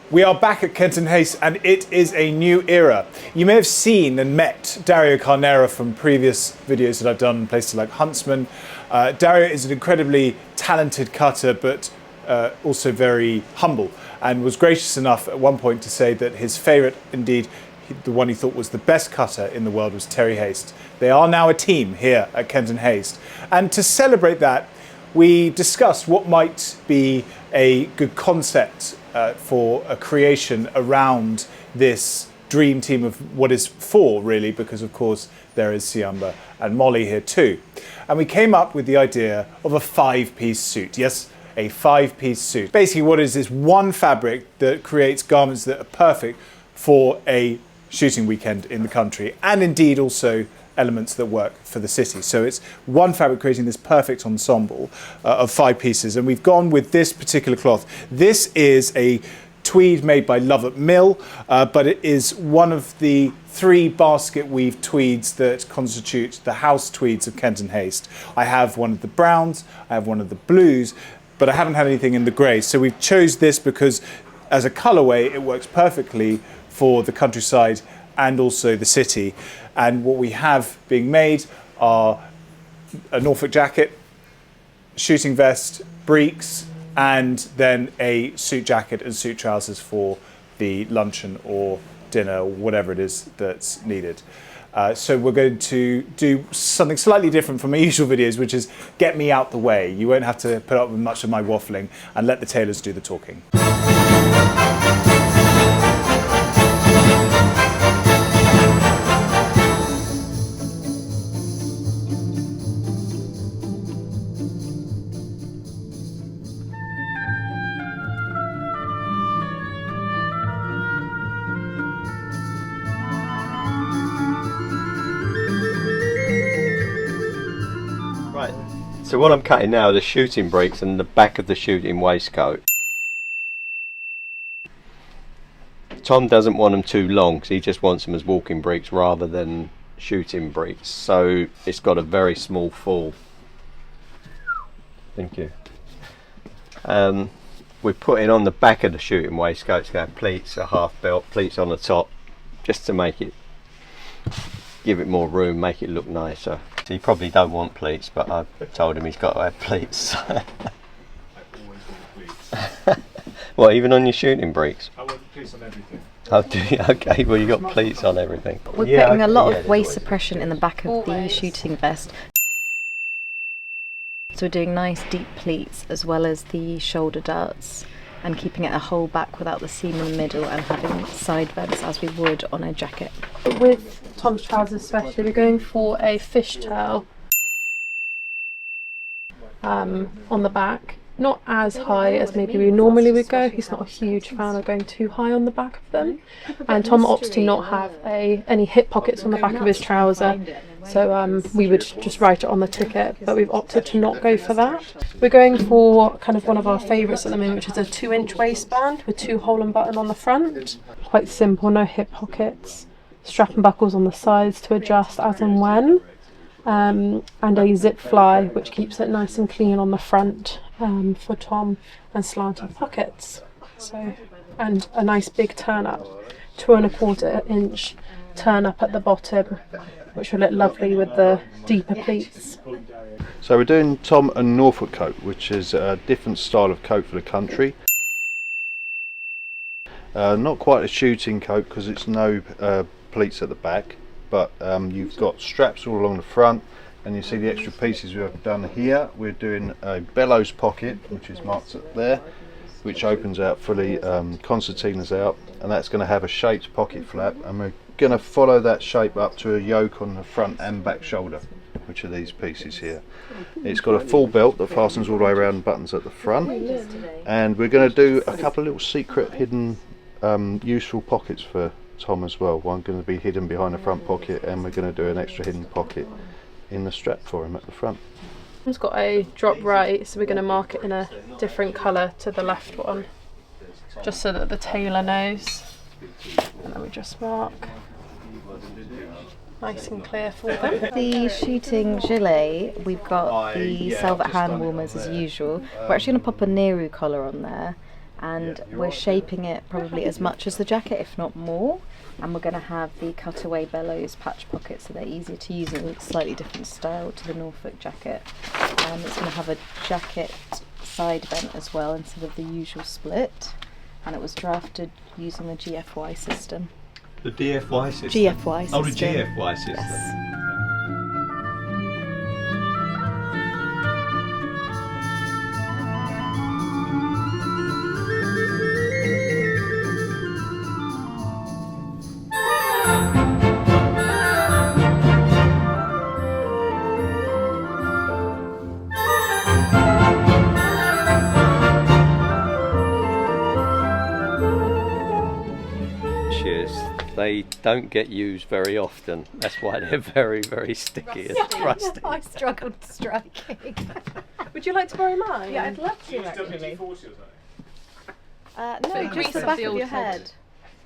We are back at Kent and Haste, and it is a new era. You may have seen and met Dario Carnera from previous videos that I've done in places like Huntsman. Dario is an incredibly talented cutter, but also very humble, and was gracious enough at one point to say that his favourite, indeed the one he thought was the best cutter in the world, was Terry Haste. They are now a team here at Kent and Haste. And to celebrate that, we discussed what might be a good concept for a creation around this dream team of what is four, really, because of course there is Siamba and Molly here too. And we came up with the idea of a 5-piece suit. Yes, a 5-piece suit. Basically what it is one fabric that creates garments that are perfect for a shooting weekend in the country, and indeed also elements that work for the city. So it's one fabric creating this perfect ensemble of 5 pieces, and we've gone with this particular cloth. This is a tweed made by Love Mill, but it is one of the 3 basket weave tweeds that constitute the house tweeds of Kent and Haste. I have one of the browns, I have one of the blues, but I haven't had anything in the grey. So we've chose this because as a colourway it works perfectly for the countryside and also the city. And what we have being made are a Norfolk jacket, shooting vest, breeks, and then a suit jacket and suit trousers for the luncheon or dinner, or whatever it is that's needed. So we're going to do something slightly different from my usual videos, which is get me out the way. You won't have to put up with much of my waffling and let the tailors do the talking. Right, so what I'm cutting now are the shooting breeks and the back of the shooting waistcoat. Tom doesn't want them too long because he just wants them as walking breeks rather than shooting breeks, so it's got a very small fall. Thank you. We're putting on the back of the shooting waistcoat, it's got pleats, a half belt, pleats on the top, just to make it, give it more room, make it look nicer. So he probably don't want pleats, but I told him he's got to have pleats. I always want pleats. What, even on your shooting breeks? I want pleats on everything. Oh, do you? Okay, well you got pleats on everything. We're putting a lot of waist suppression in the back of the shooting vest. So we're doing nice deep pleats as well as the shoulder darts, and keeping it a whole back without the seam in the middle, and having side vents as we would on a jacket. With Tom's trousers especially, we're going for a fishtail on the back. Not as high as maybe we normally would go. He's not a huge fan of going too high on the back of them. And Tom opts to not have any hip pockets on the back of his trouser. So we would just write it on the ticket, but we've opted to not go for that. We're going for kind of one of our favourites at the moment, which is a 2-inch waistband with 2 hole and button on the front. Quite simple, no hip pockets. Strap and buckles on the sides to adjust as and when. And a zip fly which keeps it nice and clean on the front for Tom, and slanted pockets. So, and a nice big turn up, 2¼ inch turn up at the bottom, which will look lovely with the deeper pleats. So we're doing Tom and Norfolk coat, which is a different style of coat for the country. Not quite a shooting coat because it's no pleats at the back, but you've got straps all along the front, and you see the extra pieces we have done here. We're doing a bellows pocket, which is marked up there, which opens out fully, concertina's out, and that's going to have a shaped pocket flap, and we're going to follow that shape up to a yoke on the front and back shoulder, which are these pieces here. It's got a full belt that fastens all the way around, buttons at the front, and we're going to do a couple of little secret hidden useful pockets for Tom as well. One going to be hidden behind the front pocket, and we're going to do an extra hidden pocket in the strap for him at the front. Tom's got a drop right, so we're going to mark it in a different colour to the left one, just so that the tailor knows. And then we just mark nice and clear for them. The shooting gilet, we've got the Selvet hand warmers as usual. We're actually going to pop a Nehru collar on there, and we're shaping it probably as much as the jacket, if not more. And we're going to have the cutaway bellows patch pockets, so they're easier to use in a slightly different style to the Norfolk jacket. It's going to have a jacket side vent as well instead of the usual split, and it was drafted using the GFY system. The DFY system? GFY system. Oh, the GFY system. Yes. They don't get used very often. That's why they're very, very sticky and rusty. I struggled striking. Would you like to borrow mine? Yeah, I'd love to actually. No, just the back of your head.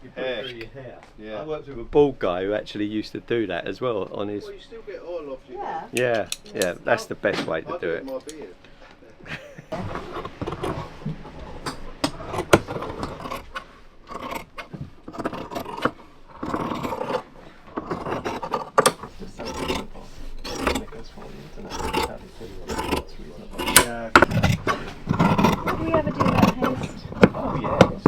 You put it through your hair. Yeah. I worked with a bald guy who actually used to do that as well on his. Well, you still get oil off your hair. Yeah. That's the best way to do it. My beard. Did we ever do that, Haste? Oh yes.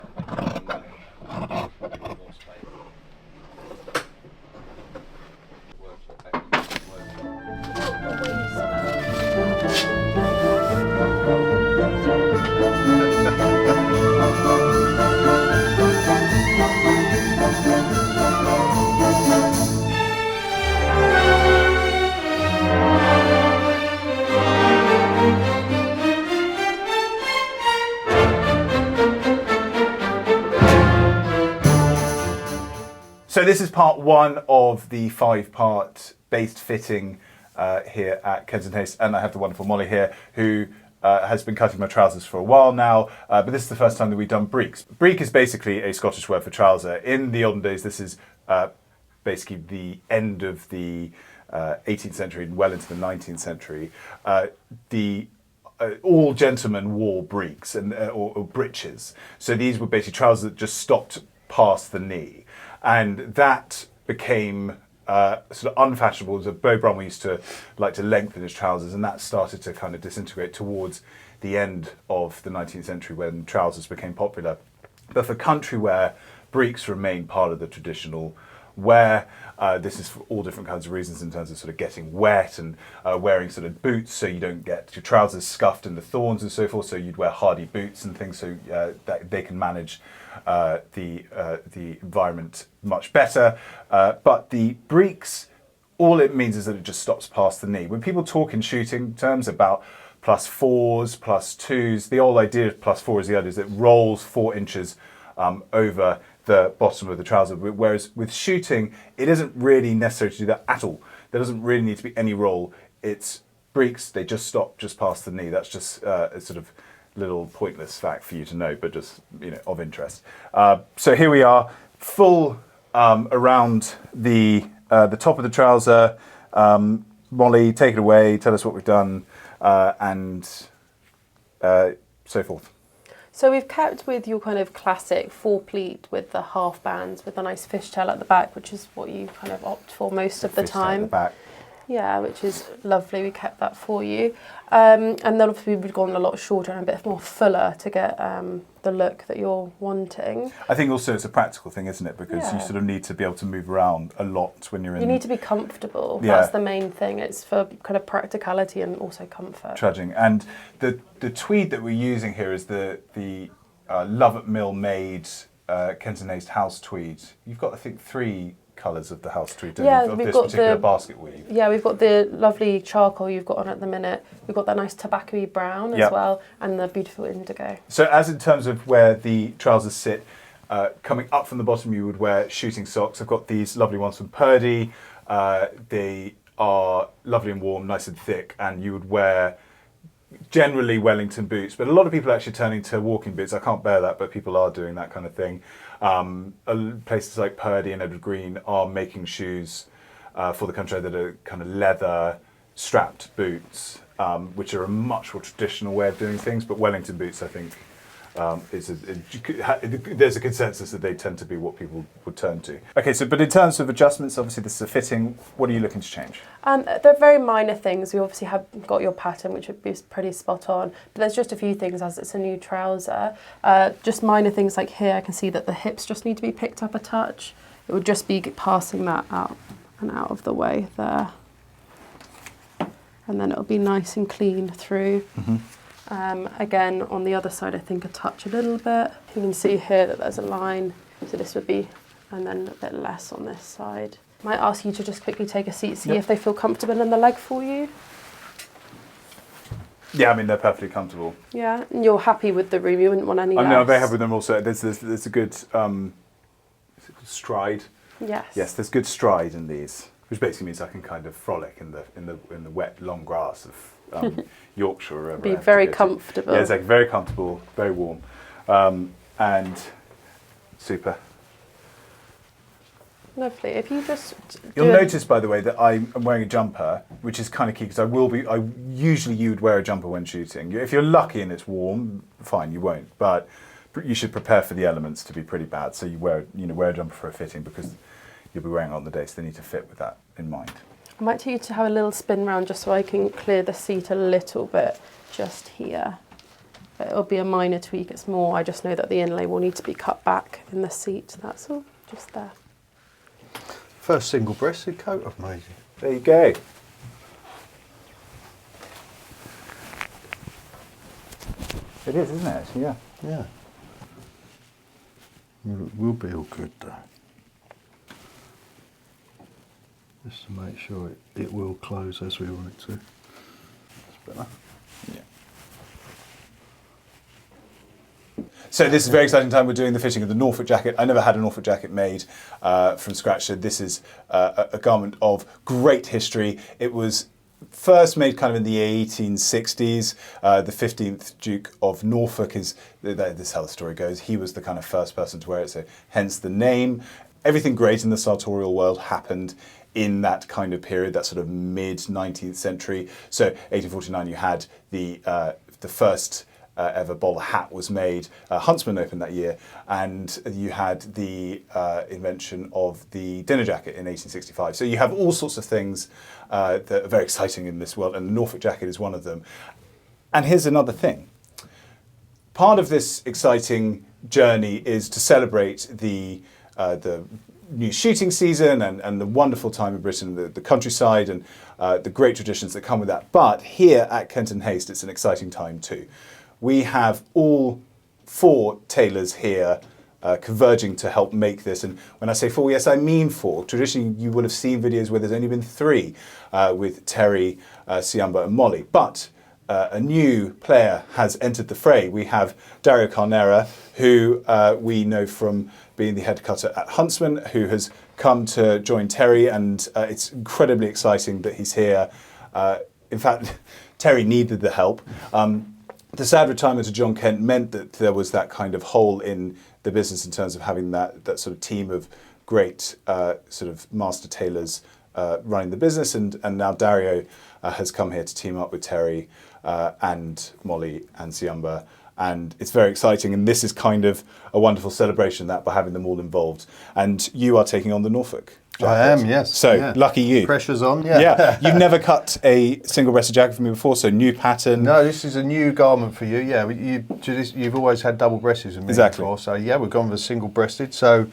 So this is part one of the 5-part based fitting here at Kent and Haste, and I have the wonderful Molly here who has been cutting my trousers for a while now, but this is the first time that we've done breeks. Breek is basically a Scottish word for trouser. In the olden days, this is basically the end of the 18th century and well into the 19th century. All gentlemen wore breeks and or breeches. So these were basically trousers that just stopped past the knee. And that became sort of unfashionable. So Beau Brummel used to like to lengthen his trousers, and that started to kind of disintegrate towards the end of the 19th century when trousers became popular. But for country wear, breeks remain part of the traditional wear. This is for all different kinds of reasons in terms of sort of getting wet and wearing sort of boots so you don't get your trousers scuffed in the thorns and so forth. So you'd wear hardy boots and things so that they can manage the environment much better. But the breeks, all it means is that it just stops past the knee. When people talk in shooting terms about +4s, +2s, the whole idea of +4 is the idea is it rolls 4 inches over the bottom of the trouser, whereas with shooting, it isn't really necessary to do that at all. There doesn't really need to be any roll. It's breeks, they just stop just past the knee. That's just a sort of little pointless fact for you to know, but just, you know, of interest. So here we are, full around the top of the trouser. Molly, take it away, tell us what we've done, and so forth. So we've kept with your kind of classic 4-pleat with the half bands with a nice fishtail at the back, which is what you kind of opt for most of the time. At the back. Yeah, which is lovely. We kept that for you. And then obviously we've gone a lot shorter and a bit more fuller to get the look that you're wanting. I think also it's a practical thing, isn't it? Because you sort of need to be able to move around a lot when you're in... You need to be comfortable. Yeah. That's the main thing. It's for kind of practicality and also comfort. Trudging. And the tweed that we're using here is the Love at Mill made Kent and Haste house tweed. You've got, I think, 3 colours of the house tweed, don't you, of we've this got particular the basket weave. Yeah, we've got the lovely charcoal you've got on at the minute. We've got that nice tobacco-y brown as well, and the beautiful indigo. So as in terms of where the trousers sit, coming up from the bottom you would wear shooting socks. I've got these lovely ones from Purdy. They are lovely and warm, nice and thick, and you would wear generally Wellington boots, but a lot of people are actually turning to walking boots. I can't bear that, but people are doing that kind of thing. Places like Purdy and Edward Green are making shoes for the country that are kind of leather strapped boots, which are a much more traditional way of doing things, but Wellington boots, I think, there's a consensus that they tend to be what people would turn to. Okay, so but in terms of adjustments, obviously this is a fitting. What are you looking to change? They're very minor things. We obviously have got your pattern, which would be pretty spot on, but there's just a few things as it's a new trouser. Just minor things like here, I can see that the hips just need to be picked up a touch. It would just be passing that out and out of the way there. And then it'll be nice and clean through. Again, on the other side, I think a touch a little bit. You can see here that there's a line, so this would be, and then a bit less on this side. Might ask you to just quickly take a seat, see if they feel comfortable in the leg for you. Yeah, I mean they're perfectly comfortable. Yeah, and you're happy with the room. You wouldn't want any less. I'm very happy with them. Also, there's a good stride. Yes. Yes, there's good stride in these, which basically means I can kind of frolic in the wet long grass of Yorkshire or wherever. Be very comfortable. Yeah, exactly. Very comfortable, very warm, and super. Lovely. If you just You'll notice, by the way, that I'm wearing a jumper, which is kind of key because usually you would wear a jumper when shooting. If you're lucky and it's warm, fine, you won't. But you should prepare for the elements to be pretty bad. So you wear a jumper for a fitting because you'll be wearing it on the day, so they need to fit with that in mind. I might take you to have a little spin round just so I can clear the seat a little bit just here. But it'll be a minor tweak. It's more, I just know that the inlay will need to be cut back in the seat. That's all, just there. First single-breasted coat I've made. There you go. It is, isn't it? Yeah. Yeah. We'll be all good though. Just to make sure it will close as we want it to. That's better. Yeah. So this is a very exciting time. We're doing the fitting of the Norfolk jacket. I never had a Norfolk jacket made from scratch, so this is a garment of great history. It was first made kind of in the 1860s. The 15th Duke of Norfolk this is how the story goes. He was the kind of first person to wear it, so hence the name. Everything great in the sartorial world happened in that kind of period, that sort of mid-19th century. So 1849, you had the first ever bowler hat was made. Huntsman opened that year, and you had the invention of the dinner jacket in 1865. So you have all sorts of things that are very exciting in this world, and the Norfolk jacket is one of them. And here's another thing. Part of this exciting journey is to celebrate the new shooting season and the wonderful time in Britain, the countryside and the great traditions that come with that. But here at Kent and Haste, it's an exciting time too. We have all 4 tailors here converging to help make this. And when I say 4, yes, I mean 4. Traditionally, you would have seen videos where there's only been 3 with Terry, Siamba and Molly. But a new player has entered the fray. We have Dario Carnera, who we know from being the head cutter at Huntsman, who has come to join Terry, and it's incredibly exciting that he's here. In fact, Terry needed the help. The sad retirement of John Kent meant that there was that kind of hole in the business in terms of having that sort of team of great sort of master tailors running the business, and now Dario has come here to team up with Terry and Molly and Siamba, and it's very exciting, and this is kind of a wonderful celebration of that by having them all involved. And you are taking on the Norfolk jacket. I am, yes. So yeah. Lucky you. Pressure's on, yeah. Yeah, you've never cut a single-breasted jacket for me before, so new pattern. No, this is a new garment for you. Yeah, you've always had double-breasted in me before, so yeah, we've gone with single-breasted. So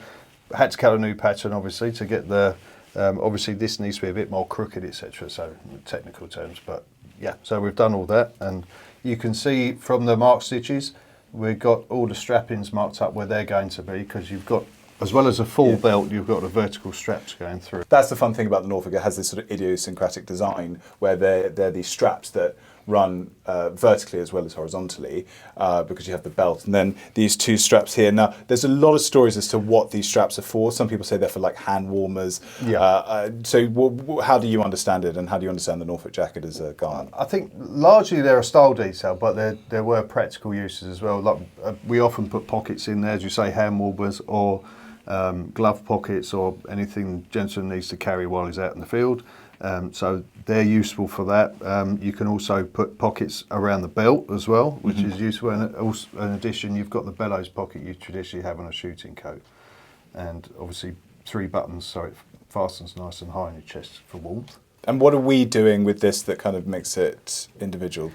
I had to cut a new pattern, obviously, to get the. Obviously, this needs to be a bit more crooked, etc. So technical terms, but yeah. So we've done all that, and you can see from the mark stitches, we've got all the strappings marked up where they're going to be, because you've got, as well as a full belt, you've got the vertical straps going through. That's the fun thing about the Norfolk. It has this sort of idiosyncratic design where they're these straps that run vertically as well as horizontally, because you have the belt, and then these 2 straps here. Now, there's a lot of stories as to what these straps are for. Some people say they're for like hand warmers. Yeah. So how do you understand it, and how do you understand the Norfolk jacket as a garment? I think largely they're a style detail, but there were practical uses as well. Like we often put pockets in there, as you say, hand warmers or glove pockets or anything gentleman needs to carry while he's out in the field. So they're useful for that. You can also put pockets around the belt as well, which is useful. And also, in addition, you've got the bellows pocket you traditionally have on a shooting coat. And obviously 3 buttons, so it fastens nice and high on your chest for warmth. And what are we doing with this that kind of makes it individual?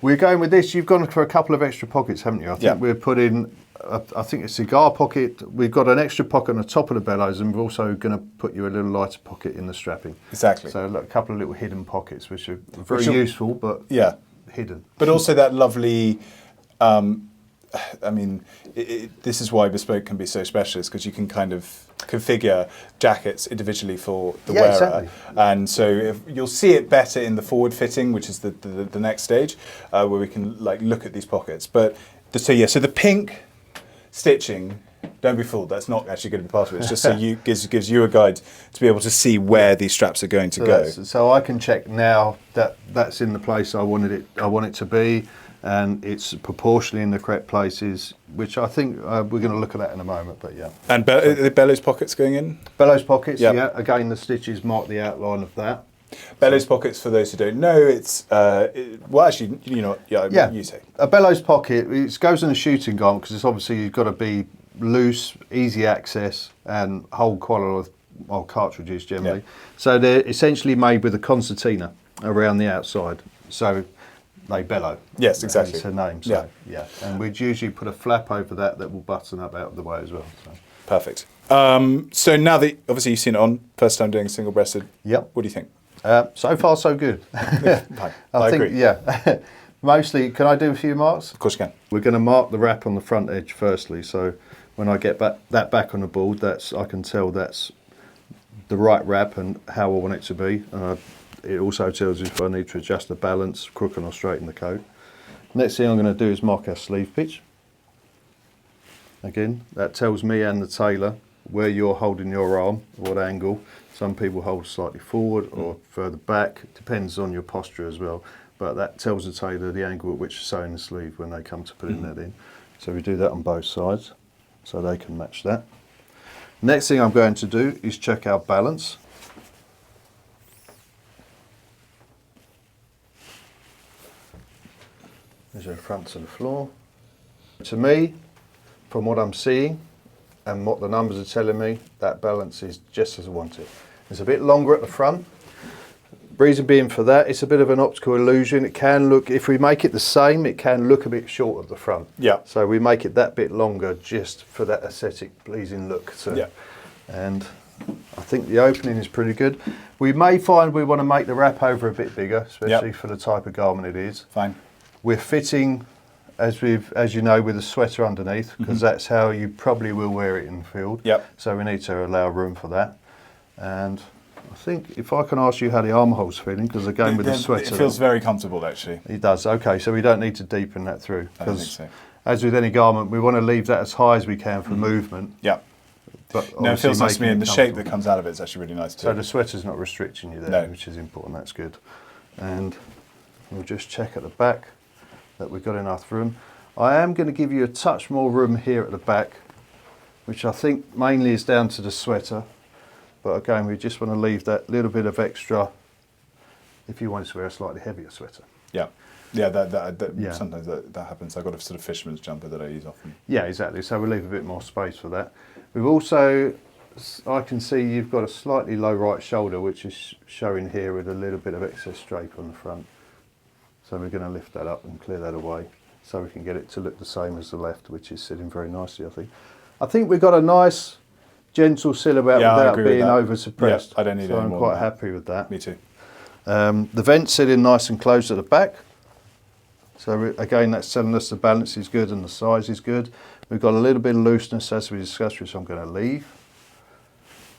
We're going with this. You've gone for a couple of extra pockets, haven't you? I think we're putting, I think a cigar pocket. We've got an extra pocket on the top of the bellows, and we're also going to put you a little lighter pocket in the strapping. Exactly. So a couple of little hidden pockets, which are very useful, but hidden. But also that lovely, I mean, this is why bespoke can be so specialist, because you can kind of configure jackets individually for the wearer. Exactly. And so you'll see it better in the forward fitting, which is the next stage, where we can like look at these pockets. But so the pink stitching, don't be fooled, that's not actually going to be part of it. It's just so gives you a guide to be able to see where these straps are going to go. So I can check now that that's in the place I want it to be, and it's proportionally in the correct places, which I think we're going to look at that in a moment. But yeah. And the bellows pockets going in? Bellows pockets, yeah. Again, the stitches mark the outline of that. Bellows pockets, for those who don't know, it's well, actually, you know, you say a bellows pocket. It goes in a shooting garment because it's obviously you've got to be loose, easy access, and hold quite a lot of cartridges generally. Yeah. So they're essentially made with a concertina around the outside. So they bellow. Yes, exactly. It's a name. So, yeah. And we'd usually put a flap over that will button up out of the way as well. So. Perfect. So now that obviously you've seen it on, first time doing single-breasted. Yep. What do you think? So far, so good. I think, agree. Yeah. Mostly, can I do a few marks? Of course you can. We're going to mark the wrap on the front edge firstly. So when I get that back on the board, I can tell that's the right wrap and how I want it to be. It also tells you if I need to adjust the balance, crook or straighten the coat. Next thing I'm going to do is mark our sleeve pitch. Again, that tells me and the tailor where you're holding your arm, what angle. Some people hold slightly forward or further back. It depends on your posture as well. But that tells the tailor the angle at which to sew in the sleeve when they come to putting that in. So we do that on both sides so they can match that. Next thing I'm going to do is check our balance. Measure front to the floor. To me, from what I'm seeing and what the numbers are telling me, that balance is just as I want it. It's a bit longer at the front. Reason being for that, it's a bit of an optical illusion. It can look, if we make it the same, it can look a bit short at the front. Yeah. So we make it that bit longer just for that aesthetic, pleasing look. And I think the opening is pretty good. We may find we want to make the wrap over a bit bigger, especially for the type of garment it is. Fine. We're fitting, as you know, with a sweater underneath, because that's how you probably will wear it in the field. Yep. So we need to allow room for that. And I think if I can ask you how the armhole's feeling, because again with the sweater, it feels very comfortable actually. It does. Okay, so we don't need to deepen that through. I don't think so. As with any garment, we want to leave that as high as we can for movement. Yeah. But no, it feels nice to me, and the shape that comes out of it is actually really nice too. So the sweater's not restricting you there, which is important. That's good. And we'll just check at the back that we've got enough room. I am going to give you a touch more room here at the back, which I think mainly is down to the sweater. But again, we just want to leave that little bit of extra if you wanted to wear a slightly heavier sweater. Yeah. Sometimes that happens. I've got a sort of fisherman's jumper that I use often. Yeah, exactly. So we'll leave a bit more space for that. We've also, I can see you've got a slightly low right shoulder, which is showing here with a little bit of excess drape on the front. So we're going to lift that up and clear that away so we can get it to look the same as the left, which is sitting very nicely, I think. I think we've got a nice, gentle silhouette without being over suppressed. Yeah, I don't need so any more. I'm quite happy with that. Me too. The vents sit in nice and closed at the back. So again, that's telling us the balance is good and the size is good. We've got a little bit of looseness as we discussed, which I'm going to leave.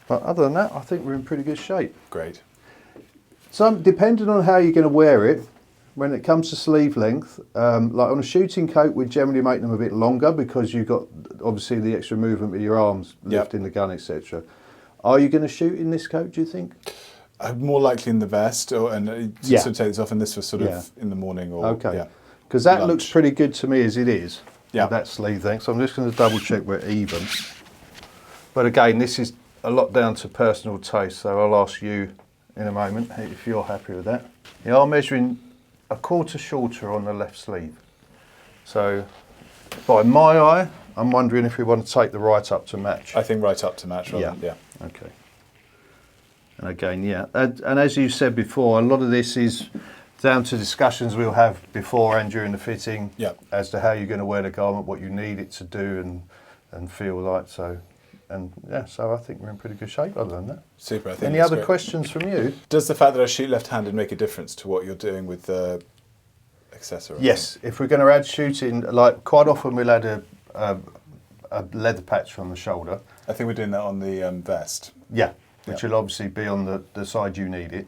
But other than that, I think we're in pretty good shape. Great. So depending on how you're going to wear it, when it comes to sleeve length, like on a shooting coat, we generally make them a bit longer because you've got obviously the extra movement with your arms lifting the gun, etc. Are you going to shoot in this coat, do you think? More likely in the vest, and sort of take this off, and this was sort of in the morning or because that looks pretty good to me as it is. Yeah, that sleeve length. So I'm just going to double check we're even. But again, this is a lot down to personal taste. So I'll ask you in a moment, if you're happy with that. You are measuring a quarter shorter on the left sleeve. So by my eye, I'm wondering if we want to take the right up to match. I think right up to match. Rather than, yeah. Okay. And again, yeah. And as you said before, a lot of this is down to discussions we'll have before and during the fitting as to how you're going to wear the garment, what you need it to do and feel like. So, and yeah, so I think we're in pretty good shape other than that. Super. I think Any other questions from you? Does the fact that I shoot left-handed make a difference to what you're doing with the accessory? Yes. If we're going to add shooting, like quite often we'll add a leather patch on the shoulder. I think we're doing that on the vest. Yeah, which will obviously be on the side you need it.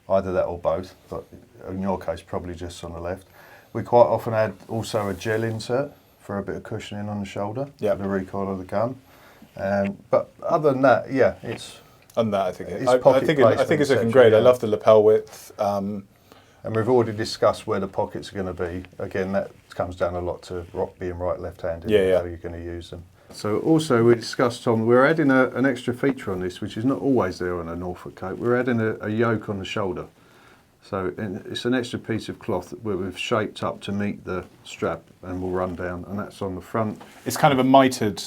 Either that or both, but in your case probably just on the left. We quite often add also a gel insert for a bit of cushioning on the shoulder, the recoil of the gun. But other than that, yeah, it's... On that, I think it's looking great. I love the lapel width. And we've already discussed where the pockets are going to be. Again, that comes down a lot to being right left-handed and how you're going to use them. So also we discussed, Tom, we're adding an extra feature on this, which is not always there on a Norfolk coat. We're adding a yoke on the shoulder. So it's an extra piece of cloth where we've shaped up to meet the strap and will run down, and that's on the front. It's kind of a mitered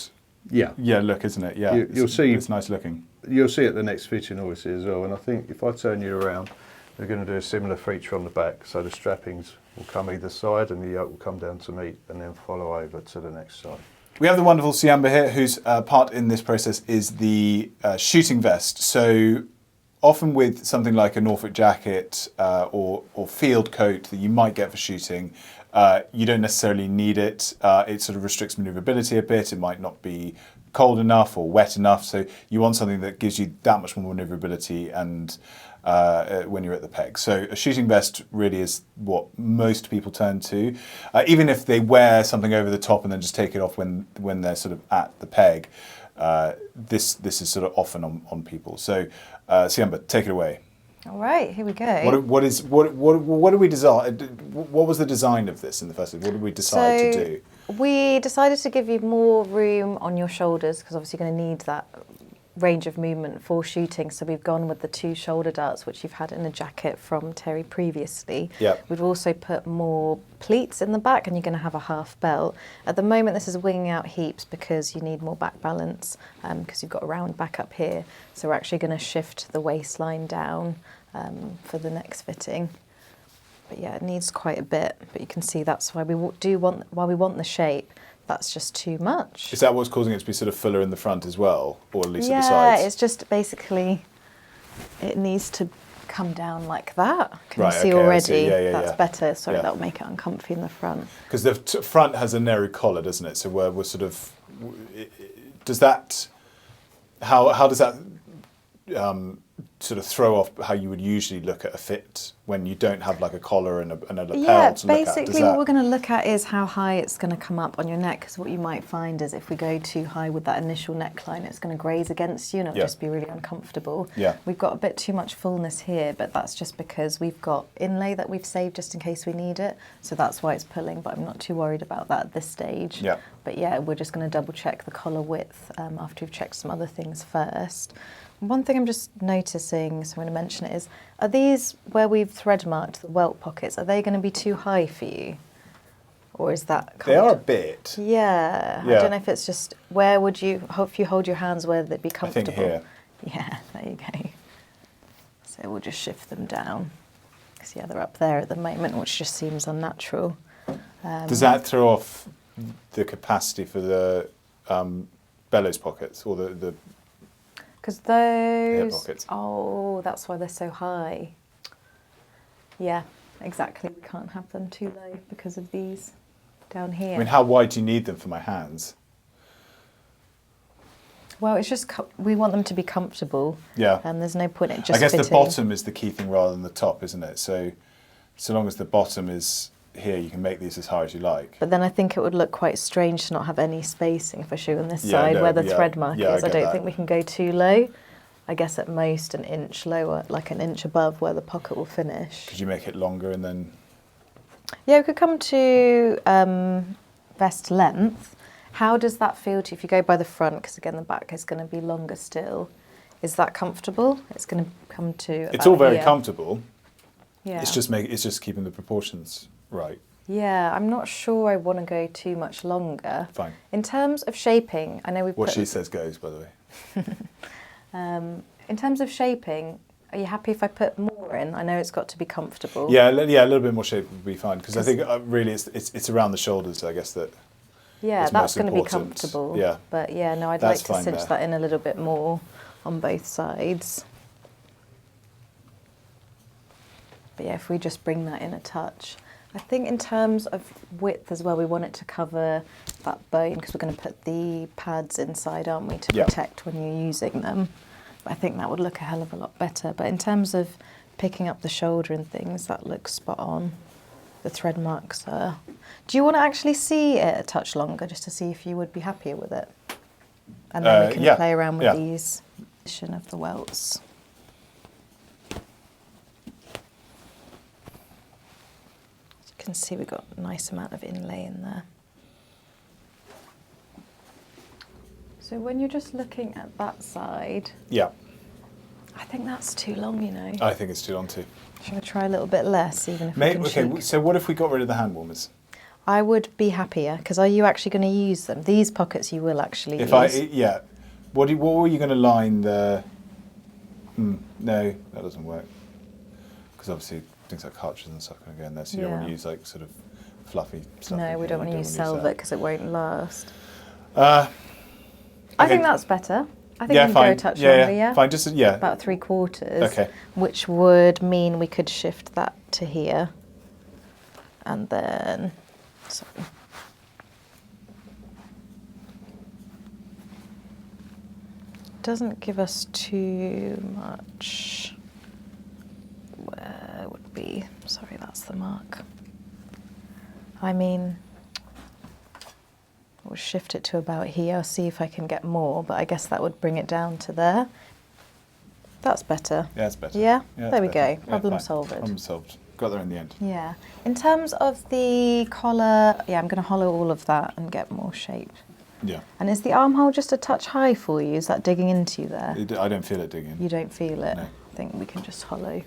look, isn't it? Yeah, you'll see. It's nice looking. You'll see at the next fitting obviously as well, and I think if I turn you around, we're going to do a similar feature on the back. So the strappings will come either side and the yoke will come down to meet and then follow over to the next side. We have the wonderful Siamba here, whose part in this process is the shooting vest. So often with something like a Norfolk jacket or field coat that you might get for shooting, you don't necessarily need it. It sort of restricts manoeuvrability a bit. It might not be cold enough or wet enough. So you want something that gives you that much more manoeuvrability and when you're at the peg. So a shooting vest really is what most people turn to, even if they wear something over the top and then just take it off when they're sort of at the peg. This is sort of often on people. So Siamba, take it away. All right, here we go. What do we design? What was the design of this in the first place? What did we decide to do? We decided to give you more room on your shoulders because obviously you're going to need that range of movement for shooting. So we've gone with the 2 shoulder darts, which you've had in a jacket from Terry previously. Yep. We've also put more pleats in the back, and you're going to have a half belt. At the moment, this is winging out heaps because you need more back balance because you've got a round back up here. So we're actually going to shift the waistline down for the next fitting. But yeah, it needs quite a bit. But you can see that's why we want the shape. That's just too much. Is that what's causing it to be sort of fuller in the front as well, or at least at the sides? Yeah, it's just basically it needs to come down like that. Can you see already? That's better. Sorry, that'll make it uncomfy in the front. Because the front has a narrow collar, doesn't it? So we're sort of does that? How does that sort of throw off how you would usually look at a fit when you don't have like a collar and a lapel to look at? Basically what we're going to look at is how high it's going to come up on your neck, because what you might find is if we go too high with that initial neckline, it's going to graze against you and it'll just be really uncomfortable. We've got a bit too much fullness here, but that's just because we've got inlay that we've saved just in case we need it, so that's why it's pulling, but I'm not too worried about that at this stage. But yeah, we're just going to double check the collar width after we've checked some other things first. One thing I'm just noticing, so I'm going to mention it, is are these where we've thread marked the welt pockets, are they going to be too high for you? Or is that They are a bit. Yeah. I don't know if it's just, where would you, if you hold your hands where they'd be comfortable? I think here. Yeah, there you go. So we'll just shift them down. Because yeah, they're up there at the moment, which just seems unnatural. Does that throw off the capacity for the bellows pockets or the because those, hip pockets? Oh, that's why they're so high. Yeah, exactly. We can't have them too low because of these down here. I mean, how wide do you need them for my hands? Well, it's just we want them to be comfortable. Yeah. And there's no point in just I guess fitting. the bottom is the key thing rather than the top, isn't it? So long as the bottom is here, you can make these as high as you like. But then I think it would look quite strange to not have any spacing for shoe on this side where the thread mark is. I don't think we can go too low. I guess at most an inch lower, like an inch above where the pocket will finish. Could you make it longer and then? Yeah, we could come to vest length. How does that feel to you if you go by the front? Because again, the back is going to be longer still. Is that comfortable? It's going to come to. It's all about very here. comfortable. Yeah. It's just keeping the proportions right. Yeah, I'm not sure I want to go too much longer. Fine. In terms of shaping, I know we've What put. she says goes, by the way. In terms of shaping, are you happy if I put more in? I know it's got to be comfortable. Yeah, yeah, a little bit more shape would be fine because I think really it's around the shoulders, I guess, that. Yeah, is that's most going to be important. comfortable. Yeah. But yeah, no, I'd That's like to fine cinch there. that in a little bit more on both sides. But yeah, if we just bring that in a touch. I think in terms of width as well, we want it to cover that bone because we're going to put the pads inside, aren't we, to Yeah. protect when you're using them. But I think that would look a hell of a lot better. But in terms of picking up the shoulder and things, that looks spot on. The thread marks are... Do you want to actually see it a touch longer just to see if you would be happier with it? And then we can yeah, play around with yeah. these position of the welts. You can see we've got a nice amount of inlay in there. So when you're just looking at that side, Yeah, I think that's too long, you know. I think it's too long too. Should we try a little bit less, even if we Mate, can okay, shake? so what if we got rid of the hand warmers? I would be happier, because are you actually going to use them? These pockets you will actually If use. yeah, what were you going to line the? No, that doesn't work. Because obviously things like cartridges and stuff can go in there, so you don't want Yeah. to use like sort of fluffy stuff. No, we don't want to use Velvet because it won't last. I okay. think that's better. I think Yeah, we can fine. go a touch Yeah, longer, yeah, yeah? fine. Just yeah. About 3/4. Okay. Which would mean we could shift that to here. And then... Sorry. Doesn't give us too much. Where would be... Sorry, that's the mark. I mean... We'll shift it to about here, see if I can get more, but I guess that would bring it down to there. That's better. Yeah, it's better. Yeah? Yeah, There we it's better. go. Yeah, Problem fine. solved. Problem solved. Got there in the end. Yeah. In terms of the collar, yeah, I'm going to hollow all of that and get more shape. Yeah. And is the armhole just a touch high for you? Is that digging into you there? I don't feel it digging. You don't feel it? No. I think we can just hollow.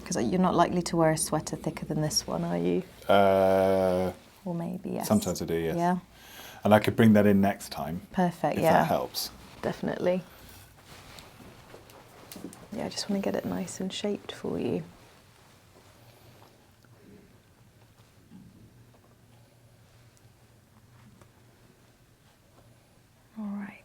Because you're not likely to wear a sweater thicker than this one, are you? Or maybe, yes. Sometimes I do, yes. Yeah. And I could bring that in next time. Perfect, if yeah. that helps. Definitely. Yeah, I just want to get it nice and shaped for you. All right.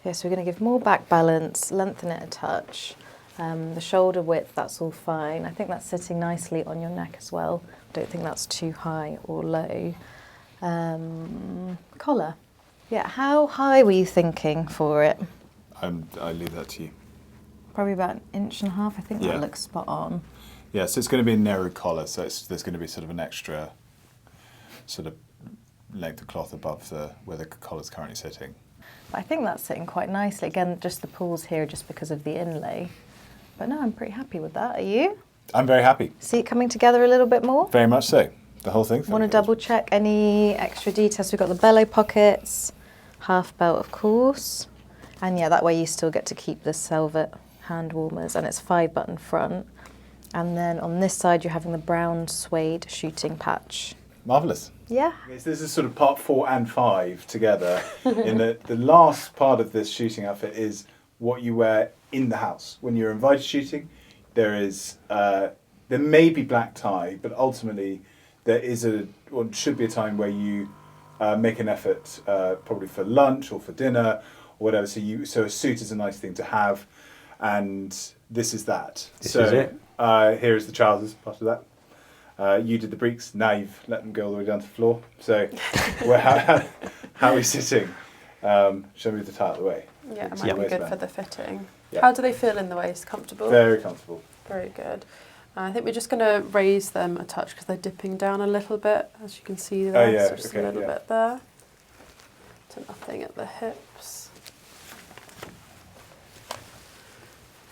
Yeah, so we're going to give more back balance, lengthen it a touch. The shoulder width, that's all fine. I think that's sitting nicely on your neck as well. Don't think that's too high or low. Collar. Yeah, how high were you thinking for it? I leave that to you. Probably about 1.5 inches. I think Yeah. that looks spot on. Yeah, so it's going to be a narrow collar, so there's going to be sort of an extra sort of length of cloth above where the collar's currently sitting. But I think that's sitting quite nicely. Again, just the pulls here just because of the inlay. But no, I'm pretty happy with that. Are you? I'm very happy. See it coming together a little bit more? Very much so. The whole thing. Want to double check any extra details? We've got the bellow pockets, half belt of course. And yeah, that way you still get to keep the Velvet hand warmers, and it's 5-button front. And then on this side you're having the brown suede shooting patch. Marvellous. Yeah. This is sort of part 4 and 5 together. In the last part of this shooting outfit is what you wear in the house. When you're invited shooting, there may be black tie, but ultimately there is should be a time where you make an effort, probably for lunch or for dinner or whatever. So a suit is a nice thing to have, and this is that. This is it. Here is the trousers. Part of that. You did the Breeks. Now you've let them go all the way down to the floor. So, how are we sitting? Show me the tie out of the way. Yeah, it Breeks might in the be good waistband. for the fitting. Yeah. How do they feel in the waist? Comfortable? Very comfortable. Very good. I think we're just going to raise them a touch because they're dipping down a little bit, as you can see there. Oh, yeah, So just okay, a little yeah. bit there. To nothing at the hips.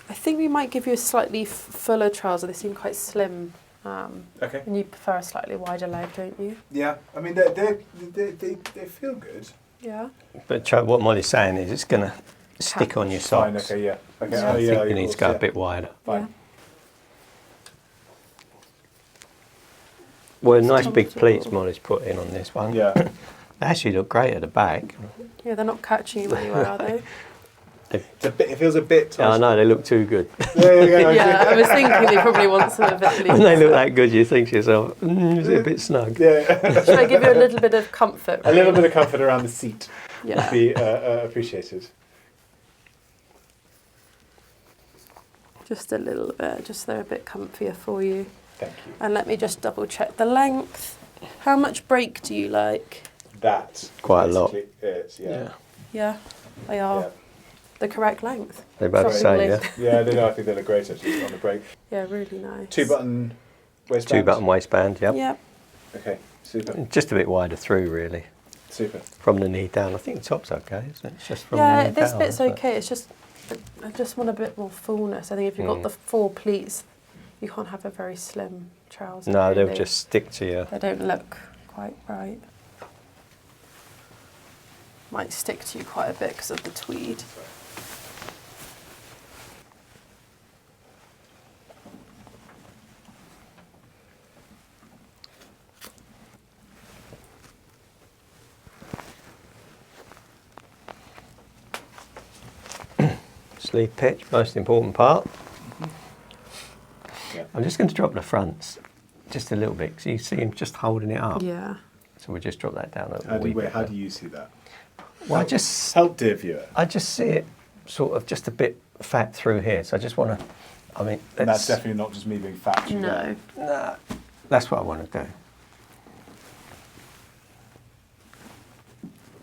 I think we might give you a slightly fuller trouser. They seem quite slim. Okay. And you prefer a slightly wider leg, don't you? Yeah. I mean, they feel good. Yeah. But what Molly's saying is it's going to stick on your Fine, socks. okay, yeah. Okay, So I think you of need course, to go yeah. a bit wider. Fine. Well, nice big pleats Molly's put in on this one. Yeah. They actually look great at the back. Yeah, they're not catching you anywhere, are they? It feels a bit Yeah, I know, they look too good. Yeah, I was thinking they probably want some of it When loose. they look that good, you think to yourself, is it a bit snug? Yeah. Should I give you a little bit of comfort? A little bit of comfort around the seat would Yeah. be appreciated. Just a little bit, just so they're a bit comfier for you. Thank you. And let me just double check the length. How much break do you like? That Quite a lot. basically is, yeah. Yeah, they are Yeah. the correct length. They both say, Probably. yeah. Yeah, they know, I think they look great actually on the break. Yeah, really nice. 2-button waistband. 2-button waistband, yep. Yep. Okay, super, Just a bit wider through, really. super. From the knee down. I think the top's okay, isn't it? It's just from the Yeah, knee this down, bit's isn't it? okay. It's just, I just want a bit more fullness. I think if you've got the 4 pleats, you can't have a very slim trouser. No, they'll really. just stick to you. They don't look quite right. Might stick to you quite a bit because of the tweed. Sleeve pitch, most important part. Yeah. I'm just going to drop the fronts just a little bit because you see him just holding it up. Yeah. So we'll just drop that down a How do, wee wait, bit. how do you see that? Well, I just dear viewer. see it sort of just a bit fat through here. So I just want to, I mean, And that's definitely not just me being fat. through No. Nah, that's what I want to do.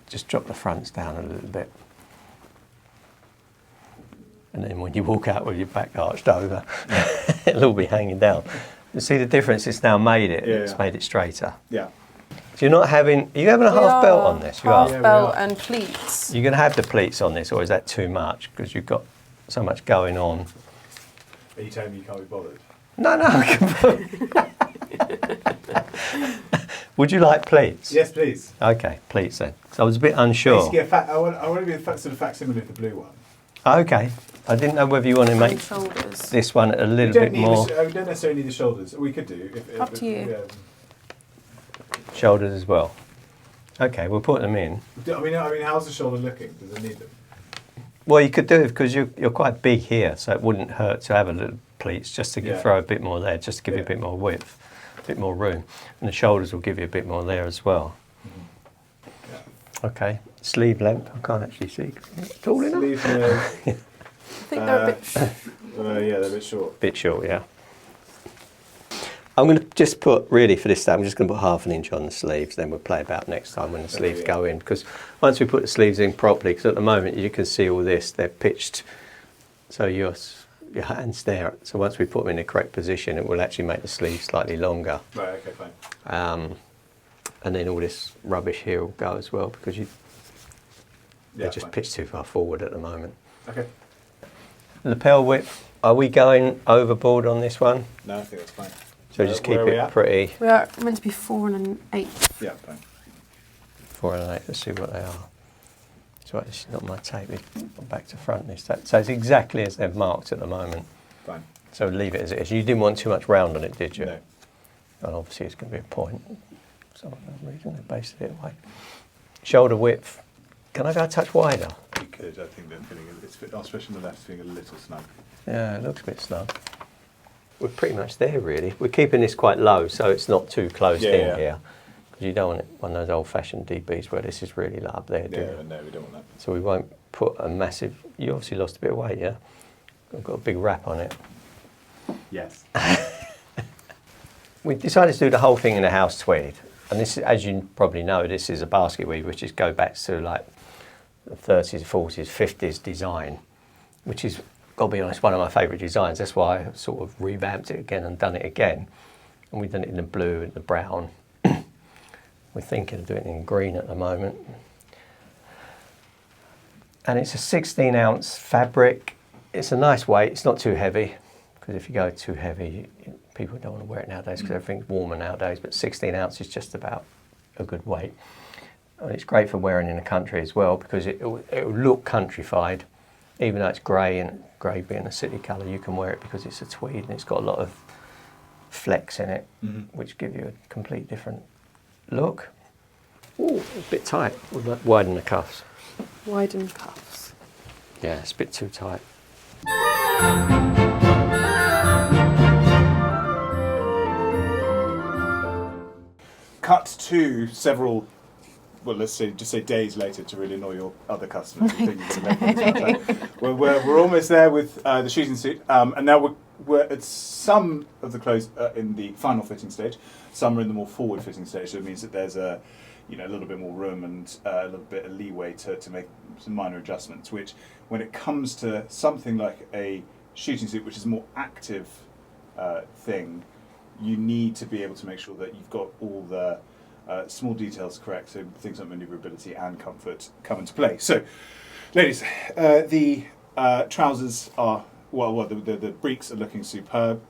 Just drop the fronts down a little bit. And then when you walk out with your back arched over, it'll all be hanging down. You see the difference? It's now made it. Yeah, It's yeah. made it straighter. Yeah. So you're not having, are you having a half belt on this? You Half are. Yeah, we belt are. and pleats. You're going to have the pleats on this, or is that too much? Because you've got so much going on. Are you telling me you can't be bothered? No, no. Would you like pleats? Yes, please. Okay, pleats then. So I was a bit unsure. Basically, I want to be a sort of facsimile of the blue one. Okay. I didn't know whether you want to make And shoulders. this one a We little don't, bit need more we don't necessarily need the shoulders. We could do. Up to you. Yeah. shoulders as well. Okay, we'll put them in. I mean, how's the shoulder looking? Does it need them? Well, you could do it because you're quite big here, so it wouldn't hurt to have a little pleats just to Yeah. throw a bit more there, just to give you a Yeah. bit more width, a bit more room. And the shoulders will give you a bit more there as well. Yeah. Okay, sleeve length, I can't actually see. Tall enough? Sleeve, I think they're a bit. yeah, they're a bit short. Bit short, yeah. I'm going to just put, really for this step, I'm just going to put half an inch on the sleeves, then we'll play about next time when the sleeves yeah. go in. Because once we put the sleeves in properly, because at the moment you can see all this, they're pitched, so your hand's there. So once we put them in the correct position, it will actually make the sleeves slightly longer. Right. Okay. Fine. And then all this rubbish here will go as well, because they're just fine. pitched too far forward at the moment. Okay. Lapel width, are we going overboard on this one? No, I think that's fine. So just keep where are we it at? pretty. We are meant to be 4 1/8. Yeah. Fine. 4 and 8, let's see what they are. It's right, this is not my tape, it's back to front this time. So it's exactly as they've marked at the moment. Fine. So leave it as it is. You didn't want too much round on it, did you? No. And obviously it's going to be a point. For some reason they basted it away. Shoulder width, can I go a touch wider? You could. I think they're feeling. Especially on the left, feeling a little snug. Yeah, it looks a bit snug. We're pretty much there really. We're keeping this quite low so it's not too closed Yeah, in yeah. here. Because you don't want it one of those old fashioned DBs where this is really up there, do Yeah. you? No, we don't want that. So we won't put a massive, you obviously lost a bit of weight, yeah? I've got a big wrap on it. Yes. We decided to do the whole thing in a house tweed. And this, as you probably know, this is a basket weave, which is go back to like the 30s, 40s, 50s design, which is, got to be honest, one of my favourite designs. That's why I sort of revamped it again and done it again. And we've done it in the blue and the brown. We're thinking of doing it in green at the moment. And it's a 16-ounce fabric. It's a nice weight. It's not too heavy, because if you go too heavy, people don't want to wear it nowadays because everything's warmer nowadays. But 16 ounce is just about a good weight. And it's great for wearing in the country as well because it will look countrified, even though it's grey, and grey being a city colour, you can wear it because it's a tweed and it's got a lot of flex in it, which give you a complete different look. Ooh, a bit tight. We'll widen the cuffs. Widen cuffs. Yeah, it's a bit too tight. Cut to several, well, let's say, just say days later to really annoy your other customers. We're almost there with the shooting suit, and now we're at some of the clothes in the final fitting stage. Some are in the more forward fitting stage, so it means that there's a little bit more room and a little bit of leeway to make some minor adjustments, which when it comes to something like a shooting suit, which is a more active thing, you need to be able to make sure that you've got all the small details correct, so things like manoeuvrability and comfort come into play. So, ladies, the trousers are, the Breeks are looking superb.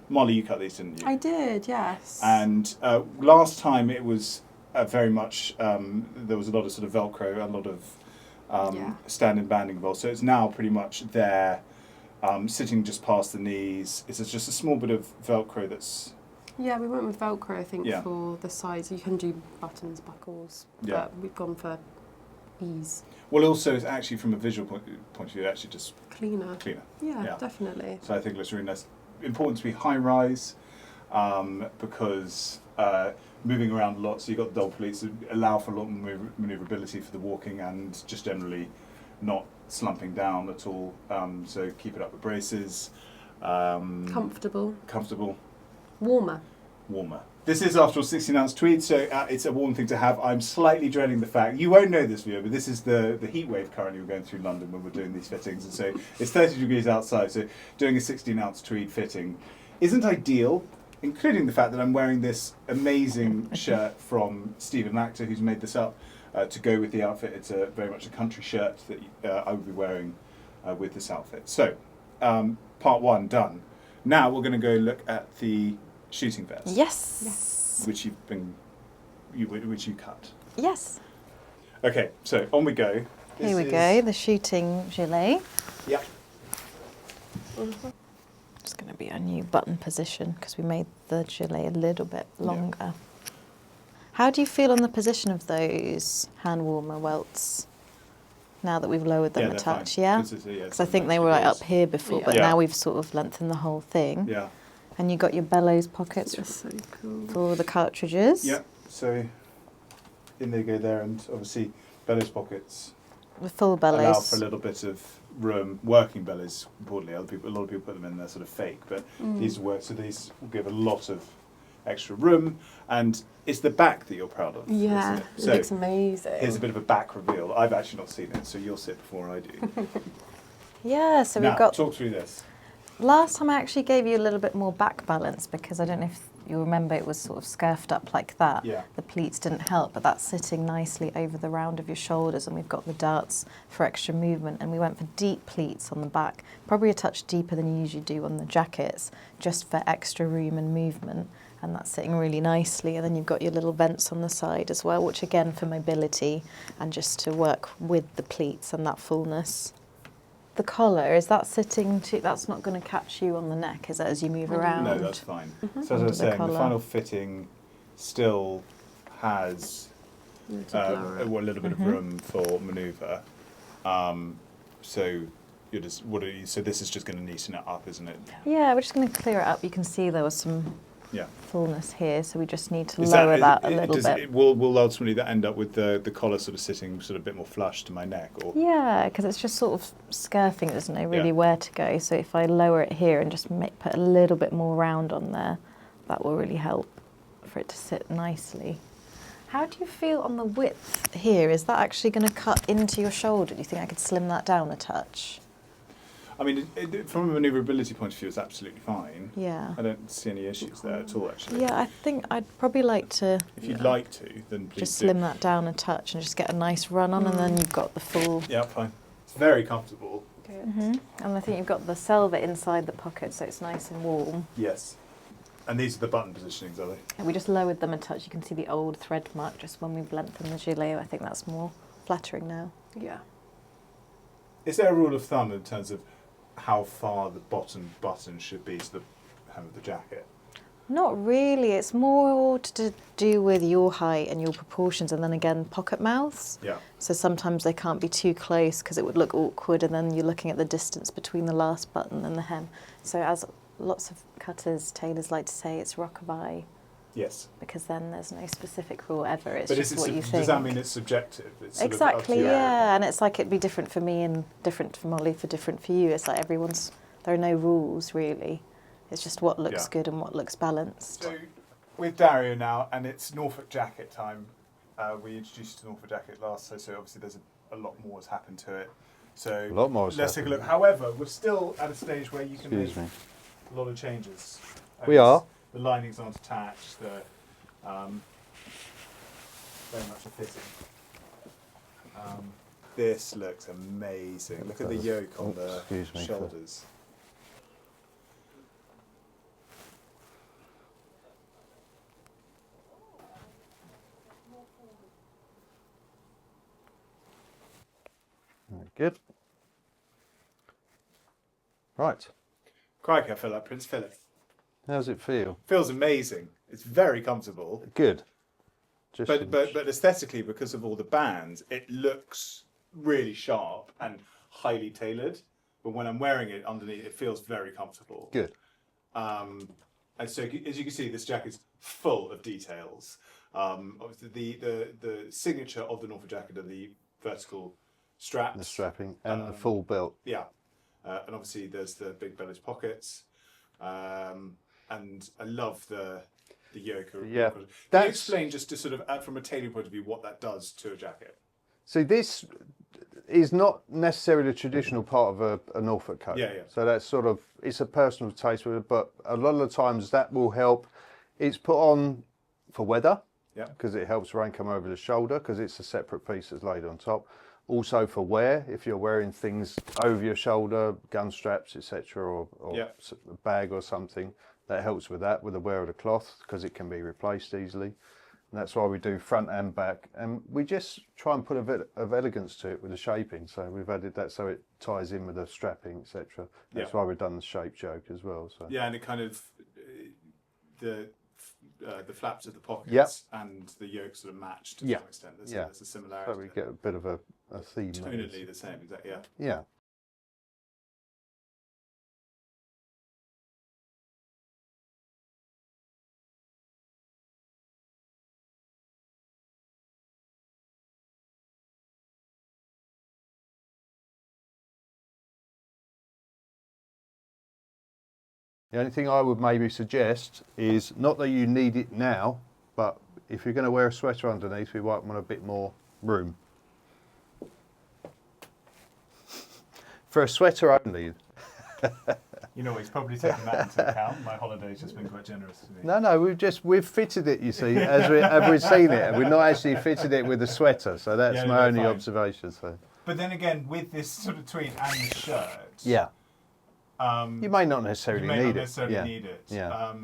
Molly, you cut these, didn't you? I did, yes. And last time it was very much, there was a lot of sort of Velcro, a lot of standing banding involved. So it's now pretty much there, sitting just past the knees. It's just a small bit of Velcro that's... Yeah, we went with Velcro, I think, Yeah. for the size. You can do buttons, buckles, Yeah. but we've gone for ease. Well, also, it's actually from a visual point of view, actually just Cleaner. cleaner. Yeah, Yeah. definitely. So I think it's really nice. Important to be high rise, because moving around a lot, so you've got the double pleats that allow for a lot more manoeuvrability for the walking and just generally not slumping down at all. So keep it up with braces. Comfortable. Comfortable. Warmer. Warmer. This is, after all, 16-ounce tweed, so it's a warm thing to have. I'm slightly dreading the fact, you won't know this, viewer, but this is the heat wave currently we're going through London when we're doing these fittings, and so it's 30 degrees outside, so doing a 16-ounce tweed fitting isn't ideal, including the fact that I'm wearing this amazing shirt from Stephen Lacter, who's made this up to go with the outfit. It's very much a country shirt that I would be wearing with this outfit. So, part one done. Now we're going to go look at the shooting vest. Yes. Which which you cut. Yes. Okay, so on we go. Here we go, the shooting gilet. Yep. It's going to be our new button position because we made the gilet a little bit longer. How do you feel on the position of those hand warmer welts now that we've lowered them a touch? Fine. Yeah? Because Because I think they were like up here before, but now we've sort of lengthened the whole thing. Yeah. And you got your bellows pockets That's so cool. for the cartridges. Yep. So in they go there, and obviously bellows pockets The full bellows. allow for a little bit of room. Working bellows, importantly, a lot of people put them in. They're sort of fake, but these work. So these will give a lot of extra room, and it's the back that you're proud of. Yeah, isn't it So looks amazing. here's a bit of a back reveal. I've actually not seen it, so you'll see it before I do. Yeah, so Now, we've got... talk through this. Last time I actually gave you a little bit more back balance because I don't know if you remember it was sort of scurfed up like that. Yeah. The pleats didn't help, but that's sitting nicely over the round of your shoulders, and we've got the darts for extra movement, and we went for deep pleats on the back, probably a touch deeper than you usually do on the jackets, just for extra room and movement, and that's sitting really nicely. And then you've got your little vents on the side as well, which again for mobility and just to work with the pleats and that fullness. The collar, is that sitting too, that's not going to catch you on the neck, is it, as you move around? No, that's fine. So as I Under was the saying, the collar. final fitting still has a little bit of room for manoeuvre. So you're just so this is just going to neaten it up, isn't it? Yeah, we're just going to clear it up. You can see there was some Yeah. fullness here, so we just need to Is lower that a little bit. Will ultimately that end up with the collar sort of sitting sort of a bit more flush to my neck, or? Yeah, because it's just sort of scurfing. It doesn't know really Yeah. where to go. So if I lower it here and just put a little bit more round on there, that will really help for it to sit nicely. How do you feel on the width here? Is that actually going to cut into your shoulder? Do you think I could slim that down a touch? I mean, from a manoeuvrability point of view, it's absolutely fine. Yeah. I don't see any issues there at all, actually. Yeah, I think I'd probably like to If you'd like to, then please just do. slim that down a touch and just get a nice run on, and then you've got the full... Yeah, fine. It's very comfortable. And I think you've got the selva inside the pocket, so it's nice and warm. Yes. And these are the button positionings, are they? And we just lowered them a touch. You can see the old thread mark just when we've lengthened the gilet. I think that's more flattering now. Yeah. Is there a rule of thumb in terms of how far the bottom button should be to the hem of the jacket? Not really. It's more to do with your height and your proportions, and then again pocket mouths. Yeah. So sometimes they can't be too close because it would look awkward, and then you're looking at the distance between the last button and the hem. So as lots of cutters, tailors like to say, it's rockabye, Yes. because then there's no specific rule ever. It's But just what you think. does that mean it's subjective? It's sort of up to Exactly, you? yeah. And it's like it'd be different for me and different for Molly for different for you. It's like there are no rules really. It's just what looks Yeah. good and what looks balanced. So with Dario now, and it's Norfolk jacket time. We introduced the Norfolk jacket last, so obviously there's a lot more has happened to it. So A lot more has let's take a happened. look. However, we're still at a stage where you can Excuse make me. a lot of changes. We are. The linings aren't attached. The very much a fitting. This looks amazing. Look at the yoke on the Excuse me for- shoulders. Very good. Right. Crikey, I feel like Prince Philip. How does it feel? Feels amazing. It's very comfortable. Good. Just But aesthetically, because of all the bands, it looks really sharp and highly tailored. But when I'm wearing it underneath, it feels very comfortable. good. And so, as you can see, this jacket's full of details. Obviously, the signature of the Norfolk jacket are the vertical straps. The strapping and the Um, full belt. Yeah. And obviously, there's the big bellows pockets. And I love the yoke. Yeah, Can you that's- explain just to sort of, from a tailoring point of view, what that does to a jacket? See, this is not necessarily a traditional part of a Norfolk coat. Yeah, yeah. So that's sort of, it's a personal taste with it, but a lot of the times that will help. It's put on for weather, Yeah. because it helps rain come over the shoulder, because it's a separate piece that's laid on top. Also for wear, if you're wearing things over your shoulder, gun straps, etc., or Yeah. a bag or something, that helps with that, with the wear of the cloth, because it can be replaced easily. And that's why we do front and back, and we just try and put a bit of elegance to it with the shaping. So we've added that so it ties in with the strapping, etc. That's Yeah. why we've done the shape yoke as well. So Yeah, and it kind of the flaps of the pockets Yep. and the yoke sort of match to Yeah. some extent. There's, Yeah. there's a similarity. so we get a bit of a theme. there. tonally the same. Exactly. Yeah. Yeah. The only thing I would maybe suggest is not that you need it now, but if you're going to wear a sweater underneath, we might want a bit more room. For a sweater only. You know, he's probably taken that into account. My holiday's just been quite generous to me. No, we've fitted it, you see, as we've seen it. We've not actually fitted it with a sweater, so that's Yeah, my no, only fine. observation. So But then again, with this sort of tweed and the shirt, yeah, you you may not necessarily may need not it. necessarily yeah. need it. Yeah.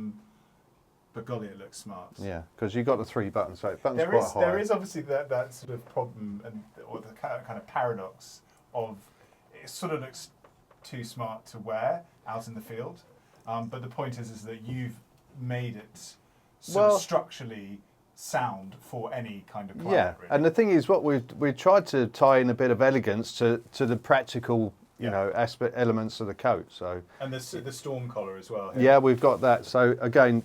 But golly, it looks smart. Yeah, because you've got the 3 buttons, so it buttons There quite is high. there is obviously that sort of problem or the kind of paradox of it sort of looks too smart to wear out in the field, but the point is that you've made it sort Well- of structurally sound for any kind of climate. Yeah, really. and the thing is, what we've tried to tie in a bit of elegance to the practical, you Yeah. know, elements of the coat. So And the storm collar as well. yeah, we've got that. So again,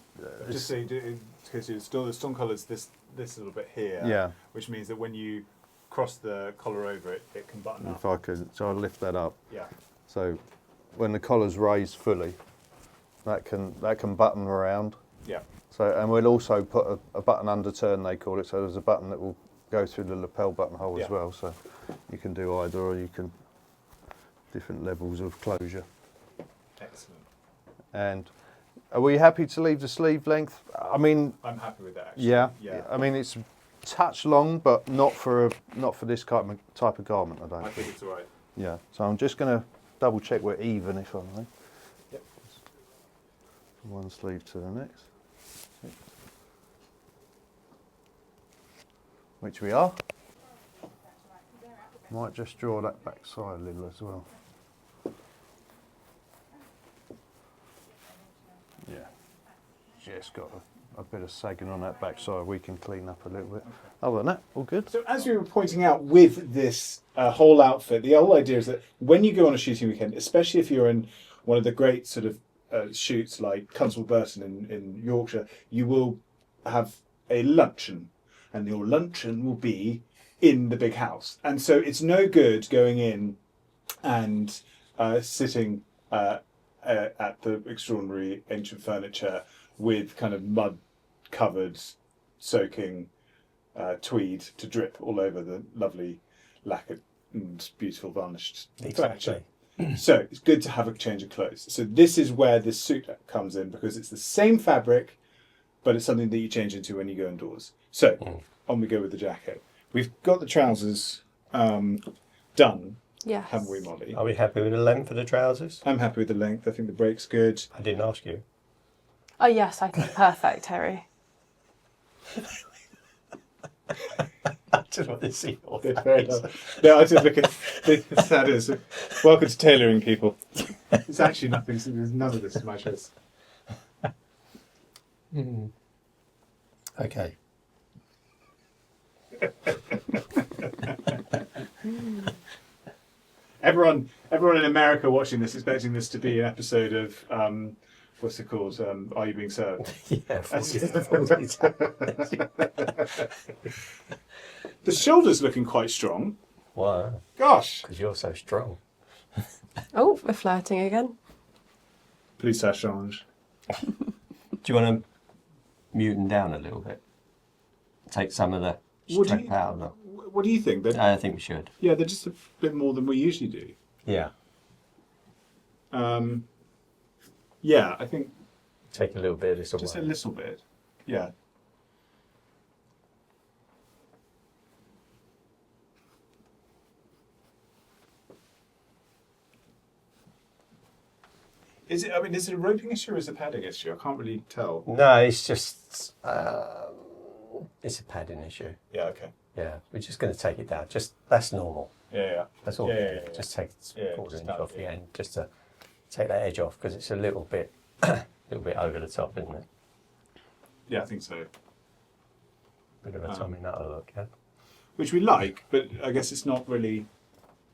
Just so you do, because the storm collar's this little bit here. Yeah. Which means that when you cross the collar over it, it can button up. if I could, so I'll lift that up. Yeah. So when the collar's raised fully, that can button around. Yeah. So, and we'll also put a button under turn, they call it. So there's a button that will go through the lapel buttonhole Yeah. as well. So you can do either, or you can different levels of closure. Excellent. And are we happy to leave the sleeve length? I mean, I'm happy with that. Actually. yeah. Yeah. I mean, it's touch long, but not for this type of garment. I don't I think. think it's all right. Yeah. So I'm just going to double check we're even, if I may. Yep. From one sleeve to the next. which we are. Might just draw that back side a little as well. Yeah, yeah, it's got a bit of sagging on that back side we can clean up a little bit. Other than that, all good. So as we were pointing out with this whole outfit, the whole idea is that when you go on a shooting weekend, especially if you're in one of the great sort of shoots like Constable Burton in Yorkshire, you will have a luncheon, and your luncheon will be in the big house. And so it's no good going in and sitting at the extraordinary ancient furniture with kind of mud-covered, soaking tweed to drip all over the lovely lacquered and beautiful varnished furniture. So it's good to have a change of clothes. So this is where this suit comes in, because it's the same fabric, but it's something that you change into when you go indoors. So on we go with the jacket. We've got the trousers done, Yes. haven't we, Molly? Are we happy with the length of the trousers? I'm happy with the length. I think the break's good. I didn't ask you. Oh yes, I think perfect, Terry. I just want to see your Good, fair enough. No, I just look at the sad is. Welcome to tailoring, people. It's actually nothing. There's none of this to my choice. Okay. Everyone in America watching this, expecting this to be an episode of what's it called? Are You Being Served? Yeah. The shoulder's looking quite strong. Why? Gosh. Because you're so strong. Oh, we're flirting again. Please, ça change. Do you want to mute them down a little bit? Take some of the strength out of them. What do you think? I think we should. Yeah, they're just a bit more than we usually do. Yeah. Yeah, I think Take a little bit of this away. just a little bit. Yeah. Is it? I mean, is it a roping issue or is it a padding issue? I can't really tell. No, it's just it's a padding issue. Yeah. Okay. Yeah, we're just going to take it down. Just that's normal. Yeah. That's all. Yeah. Just take Yeah, quarter just inch that, off the yeah. end, just to take that edge off, because it's a little bit, over the top, isn't it? Yeah, I think so. Bit of a Tommy Nutter look, yeah. Which we like, but I guess it's not really.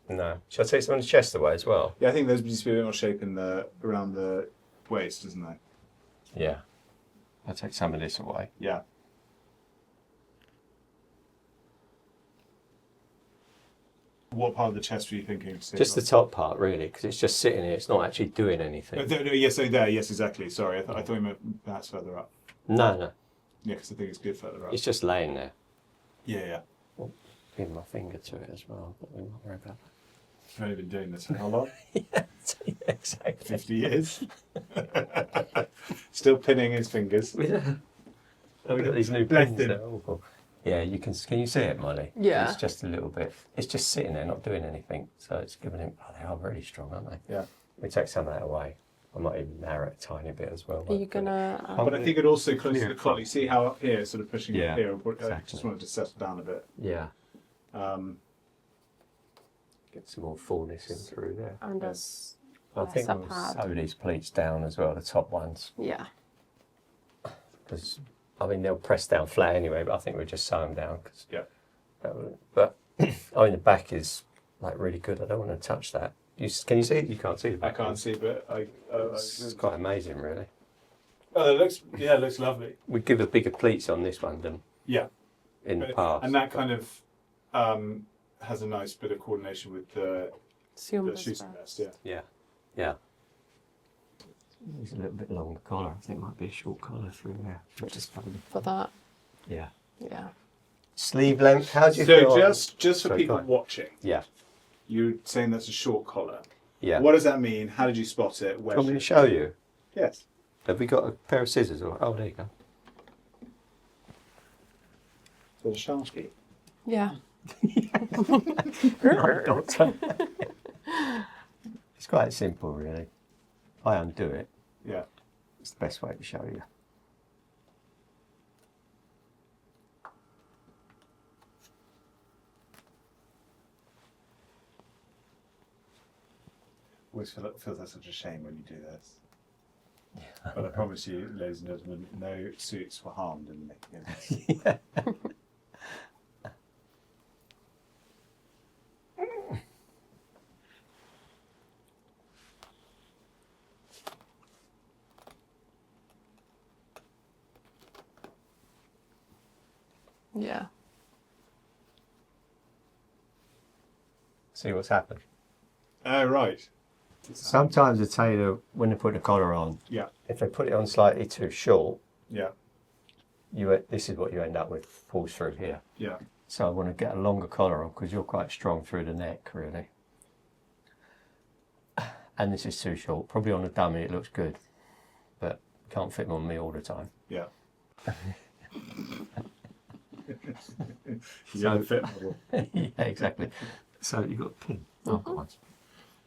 No. Shall I take some of the chest away as well? Yeah, I think there's needs to be a bit more shape in around the waist, doesn't there? Yeah. I'll take some of this away. Yeah. What part of the chest were you thinking? Just the top part, really, because it's just sitting here. It's not actually doing anything. No, yes, there. Yes, exactly. Sorry, I thought you meant perhaps further up. No. Yeah, because I think it's good further up. It's just laying there. Yeah. Give my finger to it as well, but we're not worried about that. I've only been doing this for how long? Yeah, exactly. 50 years. Still pinning his fingers. Oh, we've got these new Bless pins him. there. Oh. Yeah, you can you see it, Molly? Yeah. It's just a little bit. It's just sitting there, not doing anything. So it's giving him. Oh, they are really strong, aren't they? Yeah. We take some of that away. I might even narrow it a tiny bit as well. Are you gonna? But I think it also close to the collar. You see how up here it's sort of pushing Yeah, up here. I exactly. just wanted to settle down a bit. Yeah. Get Some more fullness in through there. And as I think less we'll pad. sew these pleats down as well, the top ones, Yeah. because I mean they'll press down flat anyway. But I think we'll just sew them down. Cause Yeah. But I mean the back is like really good. I don't want to touch that. Can you see it? You can't see the I back. can't see, but It's quite amazing, really. Oh, it looks lovely. We give a bigger pleats on this one than Yeah. in the past. And that kind of has a nice bit of coordination with the shooting vest. Yeah. Yeah. It's a little bit long the collar. I think it might be a short collar through there. But just For that. yeah. Yeah. Sleeve length. How do you So feel? just for Sorry, people go on. watching, Yeah. you're saying that's a short collar. Yeah. What does that mean? How did you spot it? Where? Do you want me to show you? Yes. Have we got a pair of scissors? Or there you go. There's a Sharpie. Yeah. It's quite simple, really. I undo it. Yeah. It's the best way to show you. always feels like such a shame when you do this. But I promise you, ladies and gentlemen, no suits were harmed in making it. Yeah. Yeah. See what's happened. Oh, right. Sometimes the tailor, when they put the collar on, Yeah. if they put it on slightly too short, Yeah. this is what you end up with, falls through here. Yeah. So I want to get a longer collar on because you're quite strong through the neck, really. And this is too short. Probably on a dummy it looks good, but can't fit them on me all the time. Yeah. You have a fit model. Yeah, exactly. So you've got a pin. Oh, God.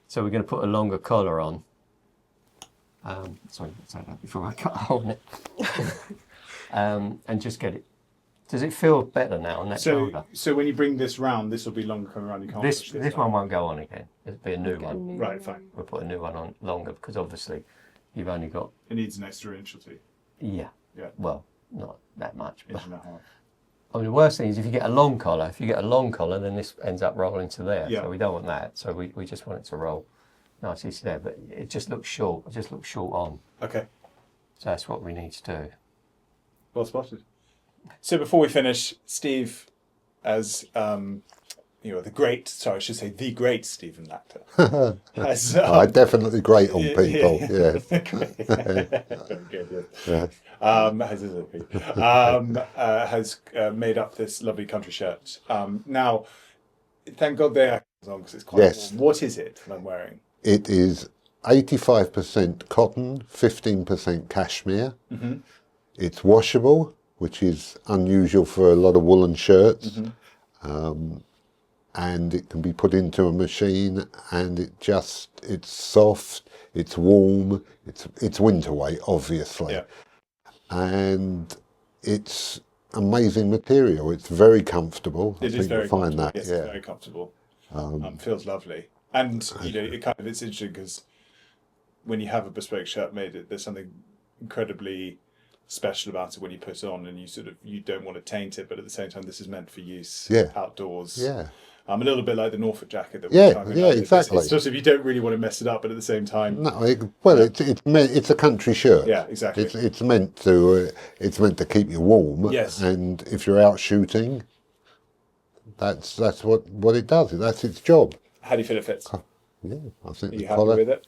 So we're going to put a longer collar on. Sorry, let's say that before I cut a hole in it. And just get it. Does it feel better now on that shoulder? So when you bring this round, this will be longer coming around. You can't push This one won't go on again. It'll be a new one. Right, fine. We'll put a new one on longer because obviously you've only got... It needs an extra inch or two. Yeah. Yeah. Well, not that much. But, Inch and a half. I mean, the worst thing is if you get a long collar. If you get a long collar, then this ends up rolling to there. Yeah. So we don't want that. So we just want it to roll nicely to there. But it just looks short. It just looks short on. Okay. So that's what we need to do. Well spotted. So before we finish, Steve, as the great Stephen Lacter, has I definitely grate on people. Yeah. Good, Yeah. Has made up this lovely country shirt. Now, thank God they are on because it's quite Yes. warm. What is it that I'm wearing? It is 85% cotton, 15% cashmere. Mm-hmm. It's washable, which is unusual for a lot of woolen shirts. Mm-hmm. And it can be put into a machine, and it's soft, it's warm, it's winter weight, obviously. Yeah. And it's amazing material. It's very comfortable. It is very you'll find comfortable. that. Yes, yeah. it's very comfortable. Feels lovely. And it's interesting because when you have a bespoke shirt made, there's something incredibly special about it when you put it on, and you don't want to taint it, but at the same time, this is meant for use outdoors. Yeah. A little bit like the Norfolk jacket that we're talking about. Exactly. It's sort of you don't really want to mess it up, but at the same time, No, it's a country shirt. yeah, exactly. It's meant to keep you warm. Yes. And if you're out shooting, that's what it does. That's its job. How do you feel it fits? Yeah, I think Are the you happy collar. with it?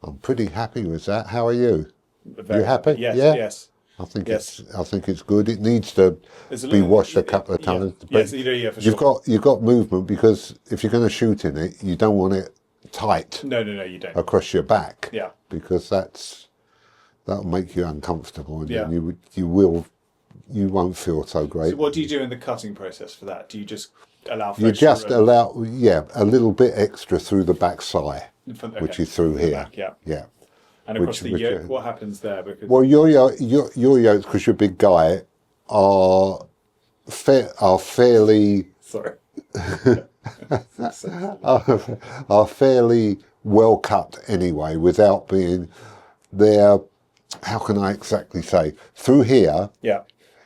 I'm pretty happy with that. How are you? Very You happy? Yes, Yeah? yes. I think Yes. it's good. It needs to There's a be little- washed a couple of yeah. times. Yes, but yeah, for sure. you've got movement, because if you're going to shoot in it, you don't want it tight No, you don't. across your back. Yeah. Because that'll make you uncomfortable, and Yeah. then you won't feel so great. So what do you do in the cutting process for that? Do you just allow for You extra just room allow a little bit extra through the back side, in front- which okay. is through The here. back, yeah. Yeah. And across which- the yoke, which, what happens there? Because Well, your yokes, because you're a big guy, are fairly sorry. are fairly well cut anyway, without being there. How can I exactly say? Through here, Yeah.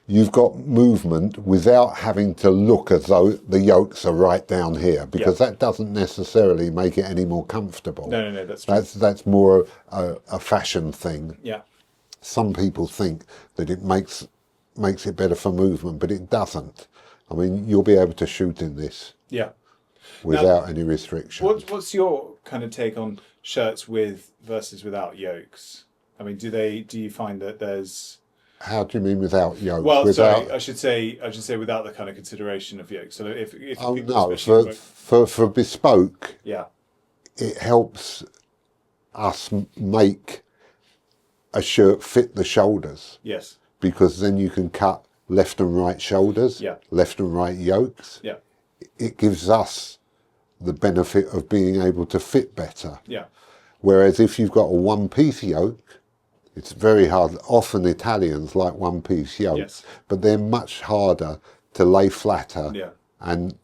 you've got movement without having to look as though the yolks are right down here, because that doesn't necessarily make it any more comfortable. No, that's true. That's more a fashion thing. Yeah. Some people think that it makes it better for movement, but it doesn't. I mean, you'll be able to shoot in this Yeah. without any restrictions. What's your kind of take on shirts with versus without yokes? I mean, do you find that there's How do you mean without yolks? well, without, sorry, I should say without the kind of consideration of yokes. So if oh people no, especially for bespoke, yeah, it helps us make a shirt fit the shoulders, yes, because then you can cut left and right shoulders, Yeah. left and right yokes. yeah, It gives us the benefit of being able to fit better. yeah, Whereas if you've got a one-piece yoke, it's very hard. Often Italians like one-piece yokes, Yes. but they're much harder to lay flatter yeah, and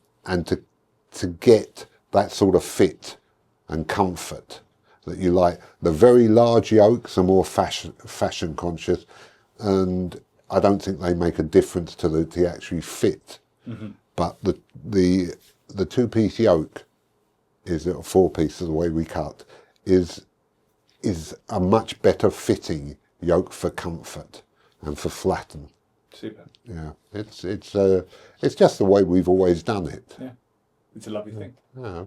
to get that sort of fit and comfort. that you like. The very large yokes are more fashion conscious, and I don't think they make a difference to the actually fit. But the two-piece yoke is a four-piece, the way we cut, is a much better fitting yoke for comfort and for flatten. Super. Yeah, it's just the way we've always done it. Yeah, it's a lovely thing.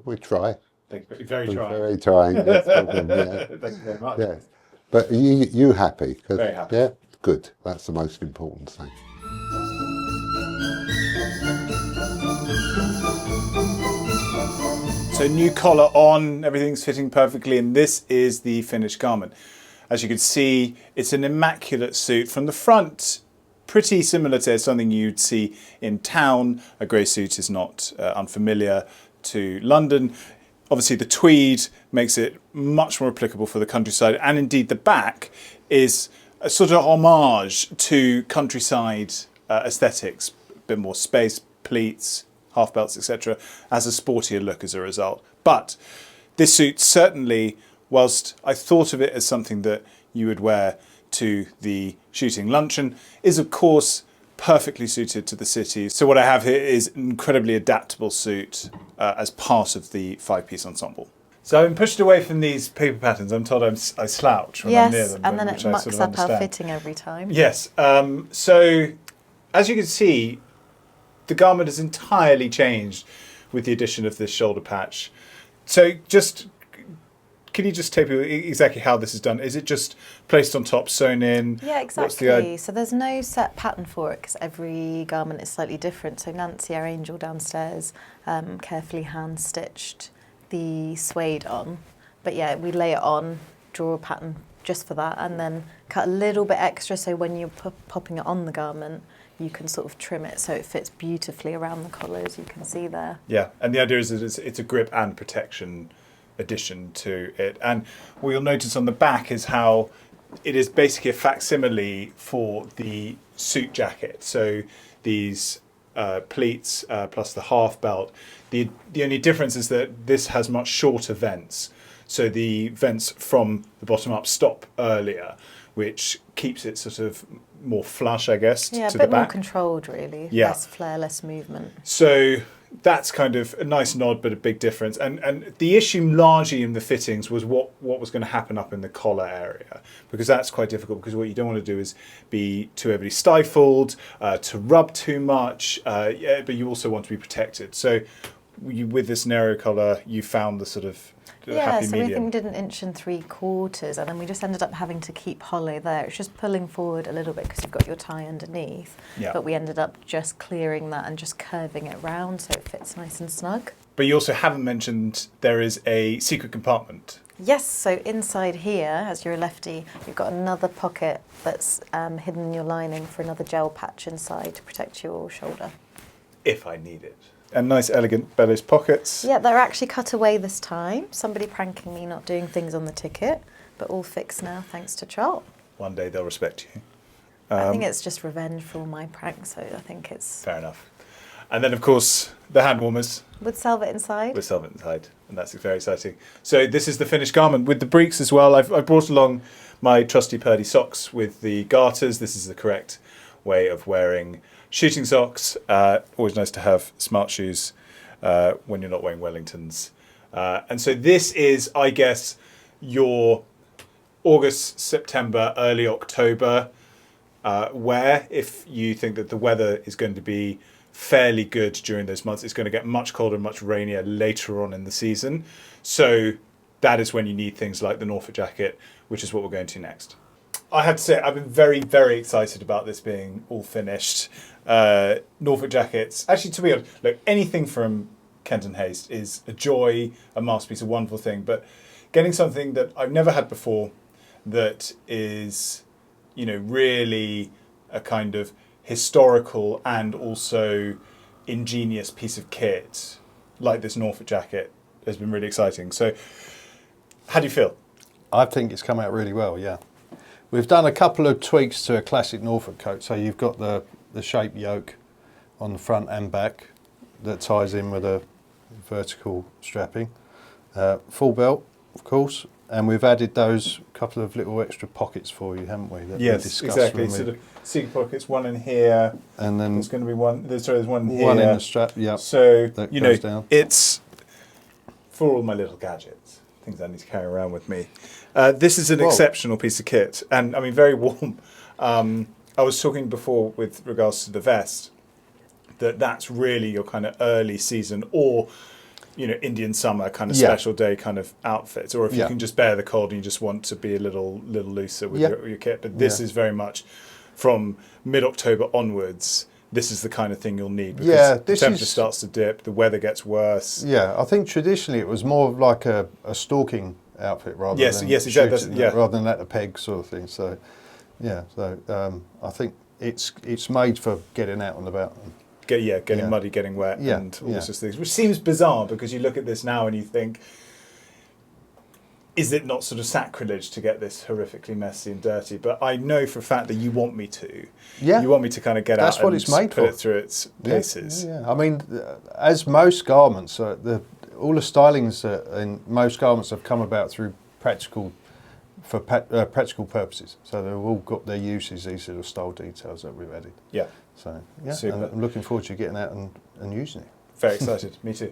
We try. Thank you. Very We're trying. very trying. That's the problem, yeah. Thank you very much. Yeah. But you happy? 'Cause, Very happy. Yeah, good. That's the most important thing. So new collar on, everything's fitting perfectly, and this is the finished garment. As you can see, it's an immaculate suit. From the front, pretty similar to something you'd see in town. A grey suit is not unfamiliar to London. Obviously the tweed makes it much more applicable for the countryside, and indeed the back is a sort of homage to countryside aesthetics. A bit more space, pleats, half belts, etc., has a sportier look as a result. But this suit certainly, whilst I thought of it as something that you would wear to the shooting luncheon, is of course perfectly suited to the city. So what I have here is an incredibly adaptable suit as part of the 5-piece ensemble. So I've been pushed away from these paper patterns. I'm told I slouch when I'm near Yes, them. and then it which I mucks sort of up our understand. fitting every time. Yes. So as you can see, the garment has entirely changed with the addition of this shoulder patch. So can you just tape exactly how this is done? Is it just placed on top, sewn in? Yeah, What's the exactly. So there's no set pattern for it because every garment is slightly different. So Nancy, our angel downstairs, carefully hand stitched the suede on. But yeah, we lay it on, draw a pattern just for that, and then cut a little bit extra so when you're popping it on the garment, you can sort of trim it so it fits beautifully around the collar, as you can see there. Yeah, and the idea is that it's a grip and protection addition to it. And what you'll notice on the back is how it is basically a facsimile for the suit jacket. So these pleats plus the half belt. The only difference is that this has much shorter vents. So the vents from the bottom up stop earlier, which keeps it sort of more flush, I guess, Yeah, to a the bit more back. controlled, really. Yeah. Less flare, less movement. So that's kind of a nice nod, but a big difference. And the issue largely in the fittings was what was going to happen up in the collar area, because that's quite difficult, because what you don't want to do is be too overly stifled, to rub too much, but you also want to be protected. So with this narrow collar, you found the sort of happy So we medium. did 1 3/4 inches, and then we just ended up having to keep hollow there. It's just pulling forward a little bit because you've got your tie underneath. Yeah. But we ended up just clearing that and just curving it round so it fits nice and snug. But you also haven't mentioned there is a secret compartment. Yes, so inside here, as you're a lefty, you've got another pocket that's hidden in your lining for another gel patch inside to protect your shoulder. If I need it. And nice elegant bellows pockets. Yeah, they're actually cut away this time. Somebody pranking me not doing things on the ticket, but all fixed now thanks to Trot. One day they'll respect you. I think it's just revenge for all my pranks, so I think it's... Fair enough. And then, of course, the hand warmers With Salvet inside. with Selvent inside, and that's very exciting. So this is the finished garment with the Breeks as well. I brought along my trusty Purdy socks with the garters. This is the correct way of wearing shooting socks. Always nice to have smart shoes when you're not wearing Wellingtons. And so this is, I guess, your August, September, early October wear. If you think that the weather is going to be fairly good during those months, it's going to get much colder and much rainier later on in the season. So that is when you need things like the Norfolk jacket, which is what we're going to next. I have to say, I've been very, very excited about this being all finished. Norfolk jackets, actually, to be honest, look, anything from Kent and Haste is a joy, a masterpiece, a wonderful thing. But getting something that I've never had before, that is, really a kind of historical and also ingenious piece of kit, like this Norfolk jacket, has been really exciting. So, how do you feel? I think it's come out really well, yeah. We've done a couple of tweaks to a classic Norfolk coat. So you've got the shape yoke on the front and back that ties in with a vertical strapping. Full belt, of course, And we've added those couple of little extra pockets for you, haven't we? That we Yes, discussed exactly. when we- Sort of seat pockets, one in here. and then There's going to be one. There's one here. one in the strap. Yeah. So that you know, goes down. it's for all my little gadgets, things I need to carry around with me. This is an Whoa. exceptional piece of kit, and I mean very warm. I was talking before with regards to the vest that's really your kind of early season or Indian summer kind of Yeah. special day kind of outfit, or if you Yeah. can just bear the cold and you just want to be a little looser with Yeah. your kit. But this is very much from mid-October onwards. This is the kind of thing you'll need because Yeah, the this temperature is- starts to dip, the weather gets worse. Yeah, I think traditionally it was more like a stalking outfit rather Yes, than yes, exactly, shooting, yeah. rather than at the peg sort of thing. So, yeah, I think it's made for getting out and about. Getting Yeah. muddy, getting wet, Yeah, and all yeah. sorts of things, which seems bizarre because you look at this now and you think, is it not sort of sacrilege to get this horrifically messy and dirty? But I know for a fact that you want me to. Yeah. You want me to kind of get That's out what and it's made put for. it through its Yeah, paces. Yeah, I mean, as most garments, all the stylings in most garments have come about through practical purposes. So they've all got their uses, these little style details that we've added. Yeah. So, yeah, Super. and I'm looking forward to getting out and using it. Very excited. Me too.